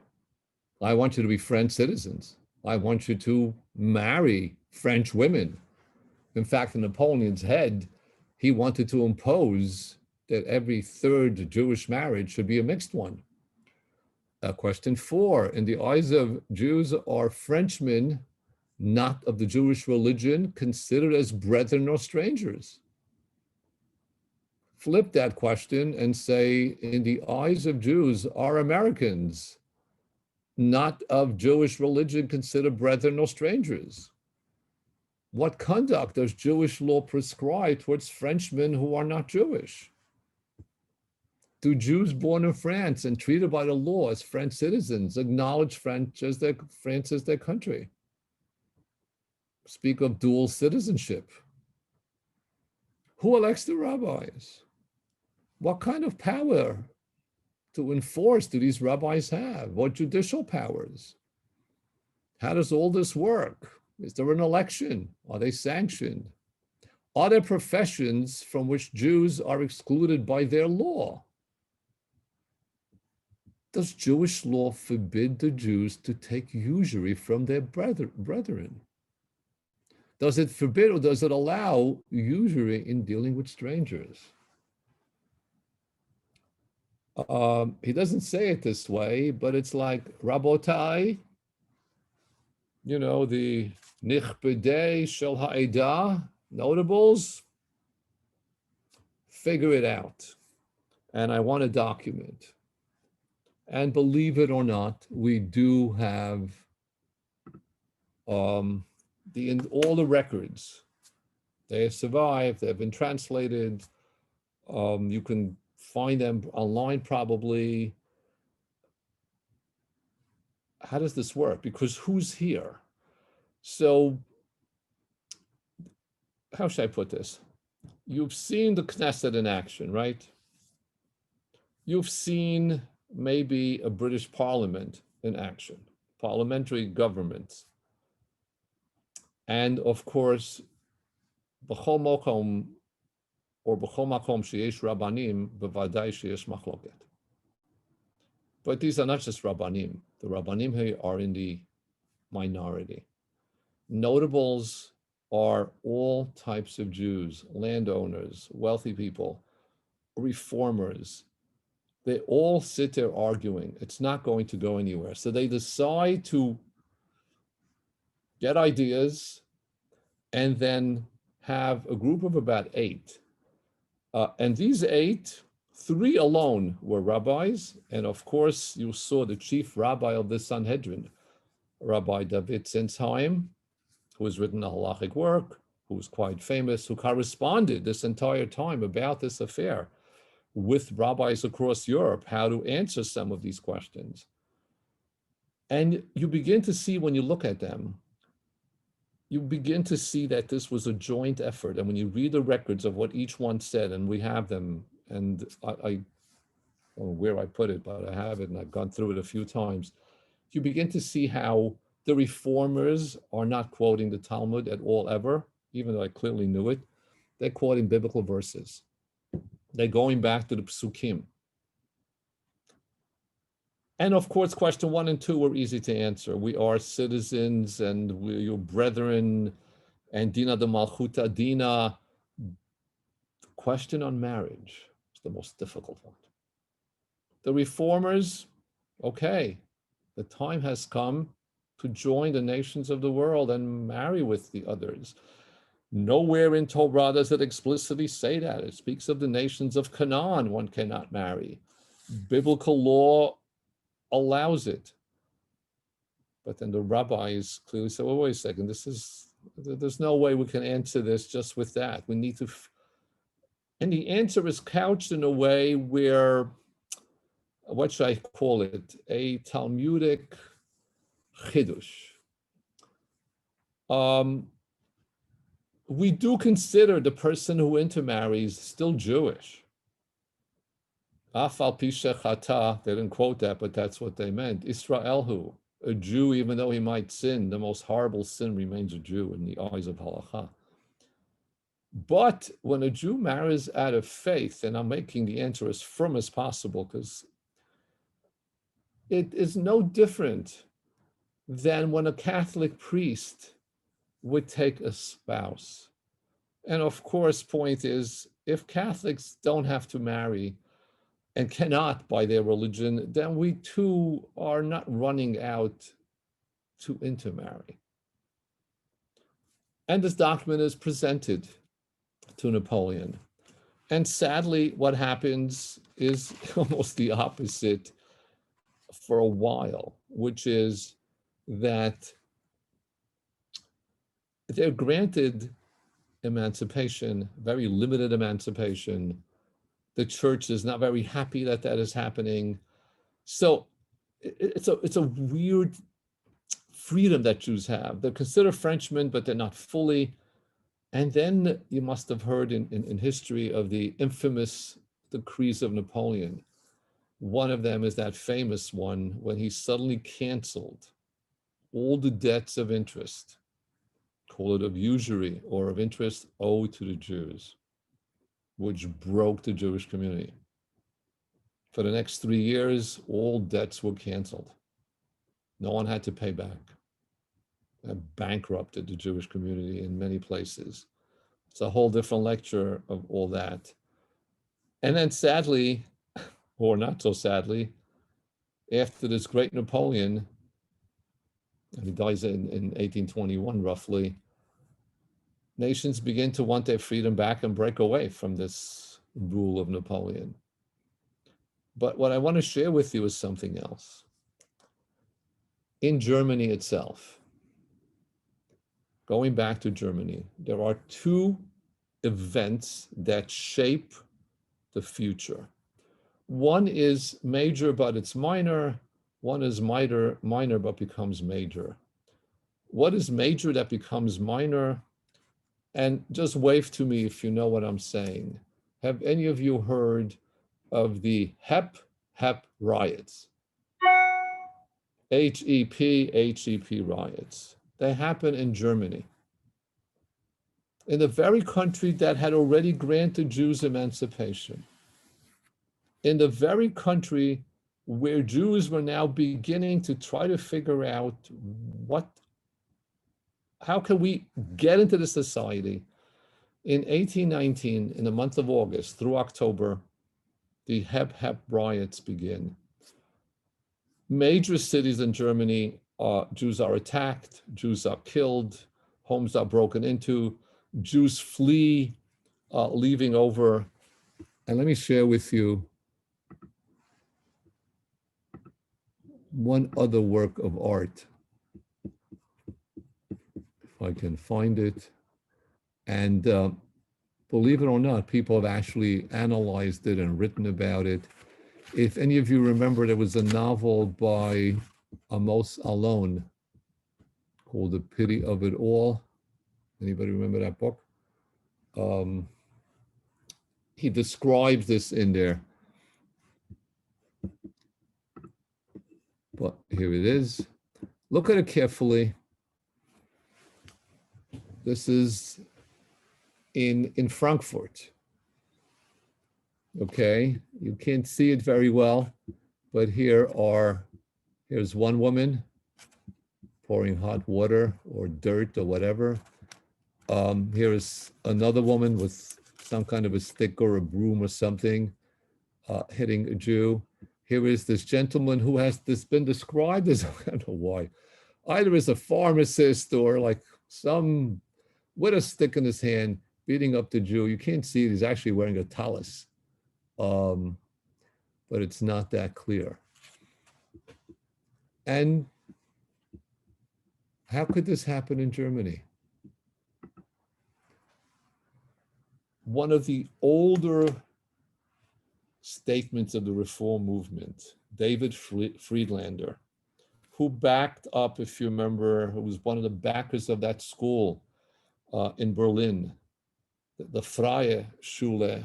Speaker 1: I want you to be French citizens. I want you to marry French women. In fact, in Napoleon's head, he wanted to impose that every third Jewish marriage should be a mixed one. Question 4, in the eyes of Jews, are Frenchmen not of the Jewish religion considered as brethren or strangers? Flip that question and say, in the eyes of Jews, are Americans not of Jewish religion considered brethren or strangers? What conduct does Jewish law prescribe towards Frenchmen who are not Jewish? Do Jews born in France and treated by the law as French citizens acknowledge France as their country? Speak of dual citizenship. Who elects the rabbis? What kind of power to enforce do these rabbis have? What judicial powers? How does all this work? Is there an election? Are they sanctioned? Are there professions from which Jews are excluded by their law? Does Jewish law forbid the Jews to take usury from their brethren? Does it forbid or does it allow usury in dealing with strangers? He doesn't say it this way, but it's like, Rabotai, you know, the Nichbedei Shel Ha'edah, notables, figure it out. And I want a document. And believe it or not, we do have all the records. They have survived, they've been translated. You can find them online probably. How does this work? Because who's here? So how should I put this? You've seen the Knesset in action, right? You've seen maybe a British Parliament in action, parliamentary governments. And of course, b'chol mokom or b'chol makom sheyesh rabbanim, b'vadai sheyesh machloket. But these are not just rabbanim. The rabbanim here are in the minority. Notables are all types of Jews, landowners, wealthy people, reformers. They all sit there arguing. It's not going to go anywhere. So they decide to get ideas and then have a group of about 8. And these 8, 3 alone were rabbis. And of course, you saw the chief rabbi of the Sanhedrin, Rabbi David Sinsheim, who has written a halachic work, who was quite famous, who corresponded this entire time about this affair with rabbis across Europe how to answer some of these questions. And you begin to see, when you look at them, you begin to see that this was a joint effort. And when you read the records of what each one said, and we have them, and I don't know where I put it, but I have it and I've gone through it a few times, you begin to see how the reformers are not quoting the Talmud at all ever, even though I clearly knew it. They're quoting biblical verses. They're going back to the psukim. And of course, question 1 and 2 were easy to answer. We are citizens and we're your brethren, and Dina de Malchuta Dina. The question on marriage is the most difficult one. The reformers, okay, the time has come to join the nations of the world and marry with the others. Nowhere in Torah does it explicitly say that. It speaks of the nations of Canaan one cannot marry. Biblical law allows it. But then the rabbis clearly say, well, wait a second, there's no way we can answer this just with that. We need to, and the answer is couched in a way where, what should I call it? A Talmudic chidush. We do consider the person who intermarries still Jewish. Afal pisha chata, they didn't quote that, but that's what they meant. Israelhu, a Jew, even though he might sin, the most horrible sin remains a Jew in the eyes of halacha. But when a Jew marries out of faith, and I'm making the answer as firm as possible, because it is no different than when a Catholic priest would take a spouse. And of course, point is, if Catholics don't have to marry and cannot by their religion, then we too are not running out to intermarry. And this document is presented to Napoleon. And sadly, what happens is almost the opposite for a while, which is that they're granted emancipation, very limited emancipation. The church is not very happy that that is happening. So it's a weird freedom that Jews have. They're considered Frenchmen, but they're not fully. And then you must have heard in history of the infamous decrees of Napoleon. One of them is that famous one when he suddenly canceled all the debts of interest, call it of usury or of interest owed to the Jews, which broke the Jewish community. For the next 3 years, all debts were canceled. No one had to pay back. That bankrupted the Jewish community in many places. It's a whole different lecture of all that. And then sadly, or not so sadly, after this great Napoleon, and he dies in 1821 roughly, nations begin to want their freedom back and break away from this rule of Napoleon. But what I want to share with you is something else. In Germany itself, going back to Germany, there are two events that shape the future. One is major, but it's minor. One is minor but becomes major. What is major that becomes minor? And just wave to me if you know what I'm saying. Have any of you heard of the HEP riots? HEP riots. They happen in Germany, in the very country that had already granted Jews emancipation, in the very country where Jews were now beginning to try to figure out how can we get into the society. In 1819, in the month of August through October, the HEP riots begin. Major cities in Germany, Jews are attacked, Jews are killed, homes are broken into, Jews flee, leaving over. And let me share with you one other work of art, if I can find it. And believe it or not, people have actually analyzed it and written about it. If any of you remember, there was a novel by Amos Alon called The Pity of It All. Anybody remember that book? He describes this in there. But here it is. Look at it carefully. This is in Frankfurt. Okay, you can't see it very well, but here's one woman pouring hot water or dirt or whatever. Here is another woman with some kind of a stick or a broom or something hitting a Jew. Here is this gentleman who has been described as, I don't know why, either as a pharmacist or like some with a stick in his hand beating up the Jew. You can't see it. He's actually wearing a tallis, but it's not that clear. And how could this happen in Germany? One of the older statements of the Reform movement, David Friedlander, who backed up, if you remember, who was one of the backers of that school in Berlin, the Freie Schule,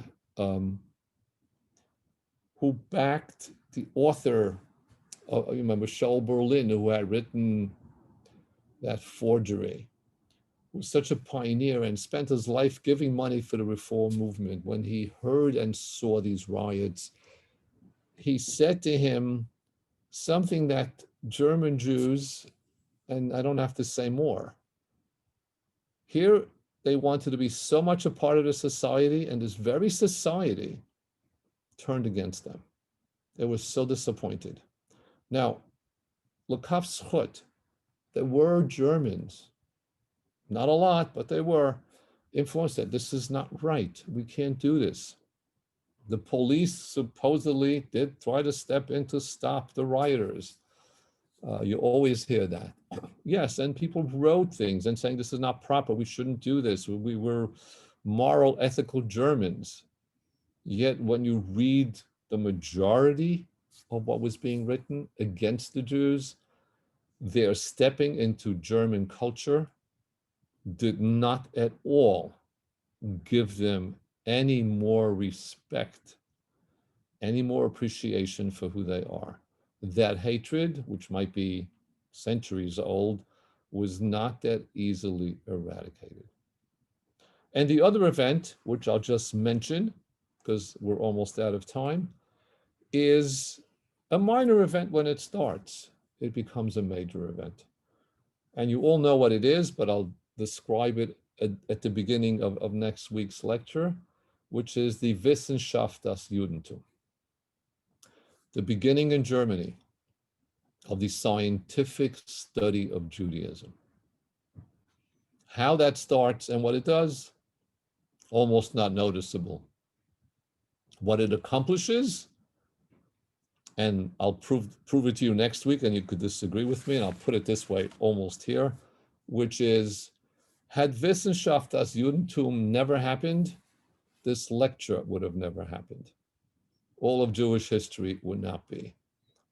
Speaker 1: who backed the author, you remember, Shaul Berlin, who had written that forgery, who was such a pioneer and spent his life giving money for the Reform movement. When he heard and saw these riots, he said to him something that German Jews, and I don't have to say more, here they wanted to be so much a part of the society, and this very society turned against them. They were so disappointed. Now, l'kaf zchut, there were Germans, not a lot, but they were influenced that this is not right. We can't do this. The police supposedly did try to step in to stop the rioters. You always hear that. Yes, and people wrote things and saying this is not proper, we shouldn't do this. We were moral, ethical Germans. Yet when you read the majority of what was being written against the Jews, they're stepping into German culture, did not at all give them any more respect, any more appreciation for who they are. That hatred, which might be centuries old, was not that easily eradicated. And the other event, which I'll just mention, because we're almost out of time, is a minor event when it starts. It becomes a major event. And you all know what it is, but I'll describe it at the beginning of next week's lecture, which is the Wissenschaft das Judentum, the beginning in Germany of the scientific study of Judaism. How that starts and what it does, almost not noticeable. What it accomplishes, and I'll prove it to you next week, and you could disagree with me, and I'll put it this way, almost here, which is, had Wissenschaft das Judentum never happened, this lecture would have never happened. All of Jewish history would not be.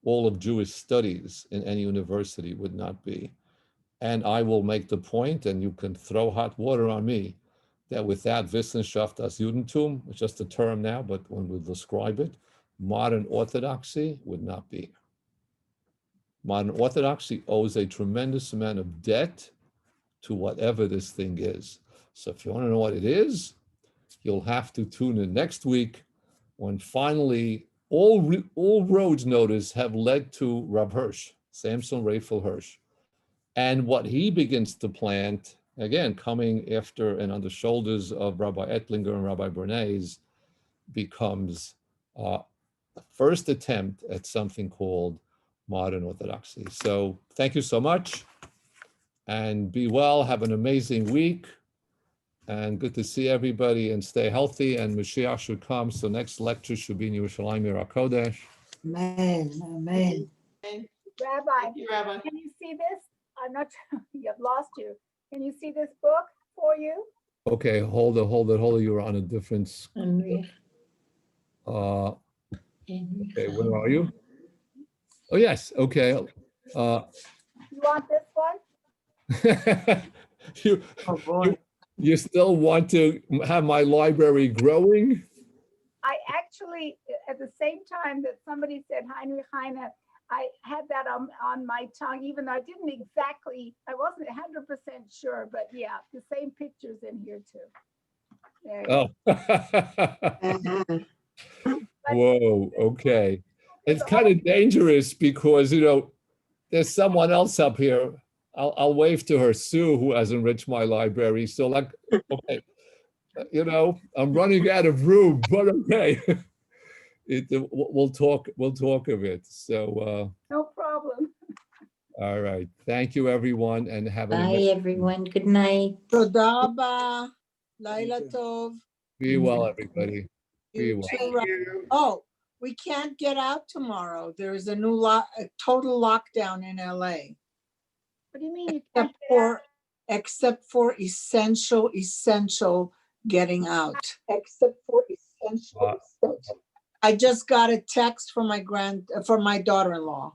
Speaker 1: All of Jewish studies in any university would not be. And I will make the point, and you can throw hot water on me, that without Wissenschaft das Judentum, it's just a term now, but when we describe it, modern Orthodoxy would not be. Modern Orthodoxy owes a tremendous amount of debt to whatever this thing is. So if you want to know what it is, you'll have to tune in next week when finally all roads notice have led to Rav Hirsch, Samson Raphael Hirsch. And what he begins to plant, again, coming after and on the shoulders of Rabbi Ettlinger and Rabbi Bernays, becomes a first attempt at something called modern Orthodoxy. So thank you so much, and be well, have an amazing week, and good to see everybody, and stay healthy, and Mashiach should come, so next lecture should be in Yerushalayim Ir HaKodesh.
Speaker 2: Amen. Amen.
Speaker 3: Rabbi,
Speaker 5: Rabbi.
Speaker 3: can you see this? I'm not, you've lost you. Can you see this book for you?
Speaker 1: Okay, hold it. You're on a different.
Speaker 2: Henry.
Speaker 1: Uh, okay, where are you? Oh, yes. Okay.
Speaker 3: You want this one?
Speaker 1: you,
Speaker 2: Oh, boy.
Speaker 1: you still want to have my library growing?
Speaker 3: I actually, at the same time that somebody said Heinrich Heine, I had that on my tongue, even though I wasn't 100% sure, but yeah, the same pictures in here too. There you go.
Speaker 1: Oh. Whoa, okay. It's
Speaker 3: It's
Speaker 1: kind of dangerous because, there's someone else up here. I'll wave to her, Sue, who has enriched my library. So like, okay, I'm running out of room, but okay. We'll talk of it. So,
Speaker 3: No problem.
Speaker 1: all right. Thank you, everyone, and have an
Speaker 2: Bye, everyone. Good night.
Speaker 5: תודה רבה, לילה טוב.
Speaker 1: Be well, everybody. Be
Speaker 5: You
Speaker 1: well.
Speaker 5: too, Ra- Oh, we can't get out tomorrow. There is a total lockdown in LA.
Speaker 3: What do you mean you can't
Speaker 5: Except
Speaker 3: get out?
Speaker 5: except for essential getting out. Except for essential. I just got a text from my daughter-in-law.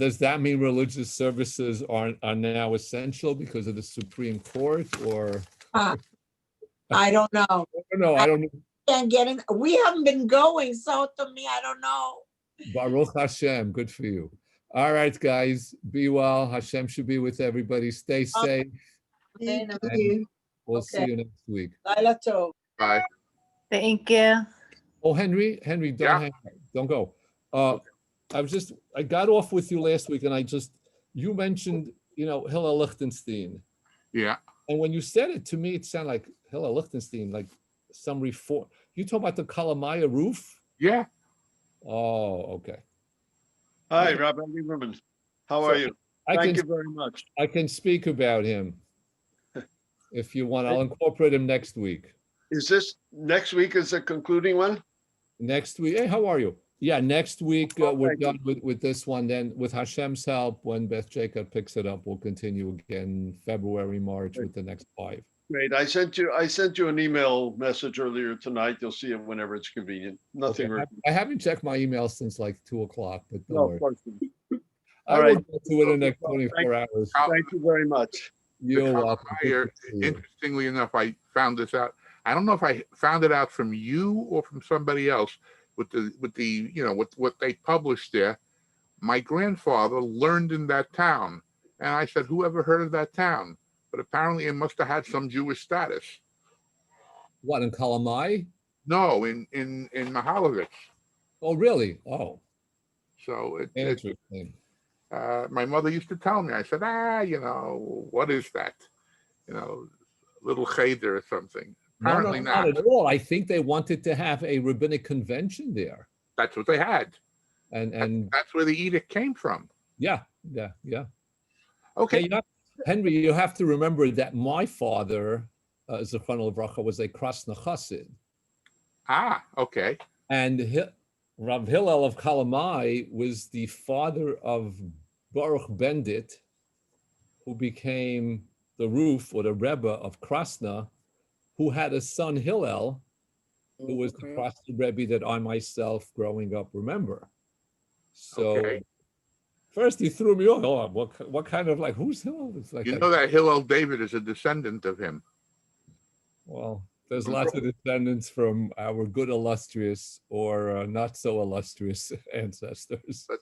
Speaker 1: Does that mean religious services are now essential because of the Supreme Court, or?
Speaker 5: I don't know.
Speaker 1: No, I don't know.
Speaker 5: Can't get in. We haven't been going, so to me, I don't know.
Speaker 1: Baruch Hashem, good for you. All right, guys, be well. Hashem should be with everybody. Stay safe.
Speaker 5: Thank
Speaker 1: And
Speaker 5: you.
Speaker 1: we'll see
Speaker 5: Okay.
Speaker 1: you next week.
Speaker 5: Laila tov.
Speaker 4: Bye.
Speaker 2: Thank you.
Speaker 1: Oh, Henry, don't
Speaker 4: Yeah.
Speaker 1: hang up. Don't go. I got off with you last week, and you mentioned, Hillel Lichtenstein.
Speaker 4: Yeah.
Speaker 1: And when you said it to me, it sounded like Hillel Lichtenstein, like some reform. You talking about the Kalamaya roof?
Speaker 4: Yeah.
Speaker 1: Oh, okay.
Speaker 6: Hi,
Speaker 1: Okay.
Speaker 6: Rabbi Lieberman. How
Speaker 1: So
Speaker 6: are you?
Speaker 1: I
Speaker 6: Thank
Speaker 1: can
Speaker 6: you very much.
Speaker 1: I can speak about him if you want. I'll incorporate him next week.
Speaker 6: Is this next week is the concluding one?
Speaker 1: Next week. Hey, how are you? Yeah, next week we're
Speaker 6: thank
Speaker 1: done with this one. Then with Hashem's help, when Beth Jacob picks it up, we'll continue again February, March with the next 5.
Speaker 6: Great. I sent you an email message earlier tonight. You'll see it whenever it's convenient. Nothing.
Speaker 1: Okay. I haven't checked my email since like 2:00, but don't
Speaker 6: No,
Speaker 1: worry.
Speaker 6: of course. not.
Speaker 1: I
Speaker 6: All
Speaker 1: will
Speaker 6: right.
Speaker 1: get to it in the next 24 hours.
Speaker 6: Thank you very much.
Speaker 1: You're welcome.
Speaker 4: Kalamaya,
Speaker 1: Good to see you.
Speaker 4: interestingly enough, I found this out. I don't know if I found it out from you or from somebody else with what they published there. My grandfather learned in that town. And I said, who ever heard of that town? But apparently it must have had some Jewish status.
Speaker 1: What, in Kalamai?
Speaker 4: No, in Mahalovich.
Speaker 1: Oh, really? Oh,
Speaker 4: So
Speaker 1: interesting.
Speaker 4: my mother used to tell me, I said, what is that? Little cheder or something.
Speaker 1: No,
Speaker 4: Apparently
Speaker 1: not at all. I think they wanted to have a rabbinic convention there.
Speaker 4: That's what they had.
Speaker 1: And
Speaker 4: That's where the edict came from.
Speaker 1: yeah.
Speaker 4: Okay.
Speaker 1: Hey, Henry, you have to remember that my father, Zechron Livracha, was a Krasna Chassid.
Speaker 4: Ah, okay.
Speaker 1: And Rav Hillel of Kalamai was the father of Baruch Bendit, who became the Roof or the Rebbe of Krasna, who had a son Hillel, who was the Krasna Rebbe that I myself growing up remember. So
Speaker 4: Okay.
Speaker 1: first he threw me off. Oh, what kind of who's Hillel? It's like
Speaker 4: You know that Hillel David is a descendant of him.
Speaker 1: well, there's lots of descendants from our good illustrious or not so illustrious ancestors.
Speaker 4: But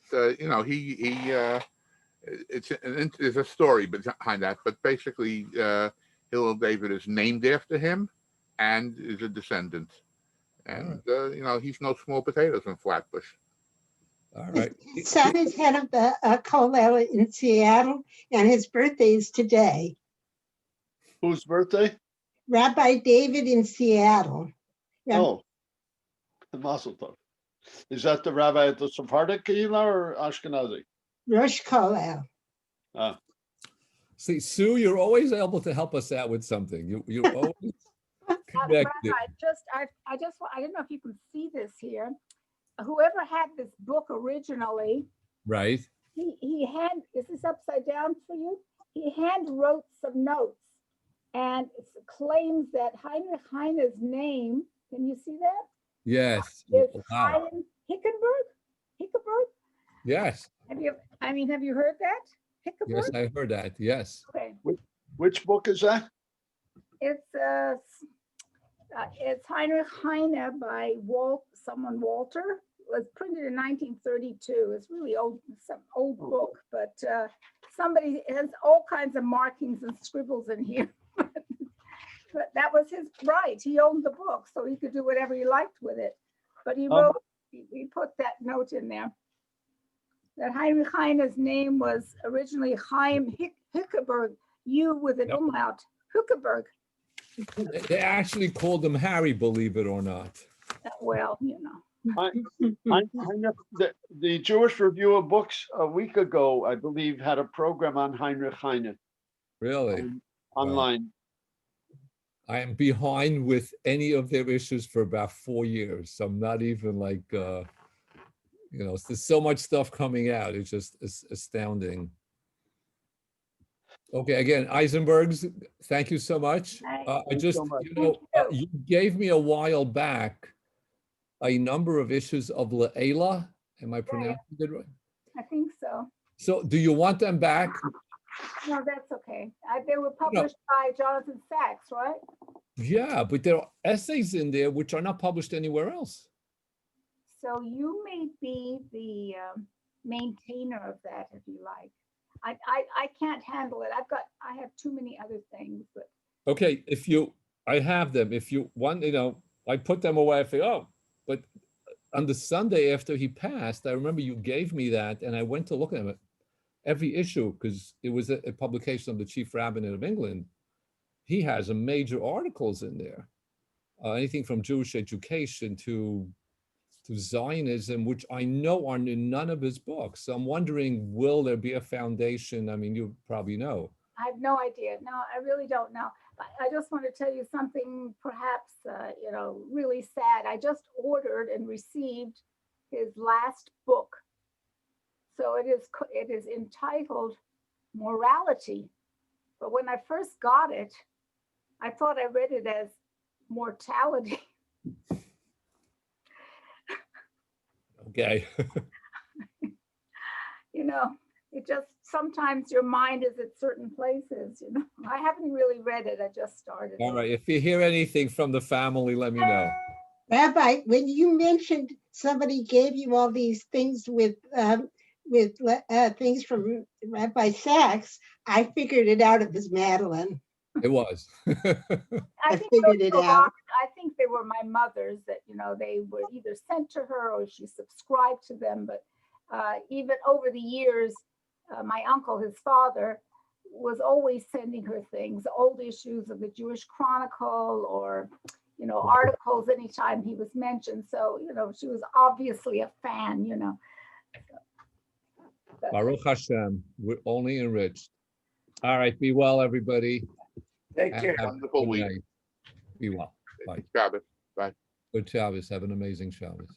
Speaker 4: there's a story behind that. But basically, Hillel David is named after him and is a descendant. And he's no small potatoes in Flatbush.
Speaker 1: All right.
Speaker 7: His son is head of the Kollel in Seattle, and his birthday is today.
Speaker 6: Whose birthday?
Speaker 7: Rabbi David in Seattle. Yeah.
Speaker 6: Oh, the Mazel Tov. Is that the rabbi at the Sephardic Kehillah or Ashkenazi?
Speaker 7: Rosh Kollel.
Speaker 1: See, Sue, you're always able to help us out with something. You're always connected.
Speaker 3: Rabbi, I don't know if you can see this here. Whoever had this book originally,
Speaker 1: Right.
Speaker 3: is this upside down for you? He hand wrote some notes, and it's claims that Heinrich Heine's name, can you see that?
Speaker 1: Yes.
Speaker 3: Is
Speaker 1: Wow.
Speaker 3: Chaim Hickenberg? Hickenberg?
Speaker 1: Yes.
Speaker 3: Have you heard that? Hickenberg?
Speaker 1: Yes, I heard that. Yes.
Speaker 3: Okay.
Speaker 6: Which book is that?
Speaker 3: It's Heinrich Heine by Walter. It was printed in 1932. It's really old, some old book, but somebody has all kinds of markings and scribbles in here. But that was his right. He owned the book, so he could do whatever he liked with it. But he wrote, he put that note in there that Heinrich Heine's name was originally Chaim Hickenberg, U with an umlaut, Hickenberg.
Speaker 1: They actually called him Harry, believe it or not.
Speaker 3: Well,
Speaker 6: The Jewish Review of Books a week ago, I believe, had a program on Heinrich Heine
Speaker 1: Really?
Speaker 6: online.
Speaker 1: I am behind with any of their issues for about 4 years. So I'm not even like, there's so much stuff coming out. It's just astounding. Okay, again, Eisenberg's, thank you so much. You gave me a while back a number of issues of Le'ela. Am I pronouncing it right?
Speaker 3: I think so.
Speaker 1: So do you want them back?
Speaker 3: No, that's okay. They were published by Jonathan Sachs, right?
Speaker 1: Yeah, but there are essays in there which are not published anywhere else.
Speaker 3: So you may be the maintainer of that if you like. I can't handle it. I have too many other things, but.
Speaker 1: Okay, I have them. If you want, I put them away. I think, but on the Sunday after he passed, I remember you gave me that and I went to look at it. Every issue, because it was a publication of the Chief Rabbinate of England. He has major articles in there. Anything from Jewish education to Zionism, which I know are in none of his books. So I'm wondering, will there be a foundation? I mean, you probably know.
Speaker 3: I have no idea. No, I really don't know. I just want to tell you something perhaps, really sad. I just ordered and received his last book. So it is entitled Morality. But when I first got it, I thought I read it as mortality.
Speaker 1: Okay.
Speaker 3: It just, sometimes your mind is at certain places, I haven't really read it. I just started.
Speaker 1: All right. If you hear anything from the family, let me know.
Speaker 7: Rabbi, when you mentioned somebody gave you all these things with things from Rabbi Sachs, I figured it out. It was Madeline.
Speaker 1: It was.
Speaker 3: I
Speaker 7: figured it out.
Speaker 3: I think they were my mother's that, they were either sent to her or she subscribed to them. But even over the years, my uncle, his father, was always sending her things, old issues of the Jewish Chronicle or, articles anytime he was mentioned. So, she was obviously a fan,
Speaker 1: Baruch Hashem, we're only enriched. All right, be well, everybody.
Speaker 4: Take care.
Speaker 1: Have a
Speaker 4: Wonderful
Speaker 1: good
Speaker 4: week.
Speaker 1: night. Be well. Bye.
Speaker 4: Shabbos. Bye.
Speaker 1: Good Shabbos. Have an amazing Shabbos.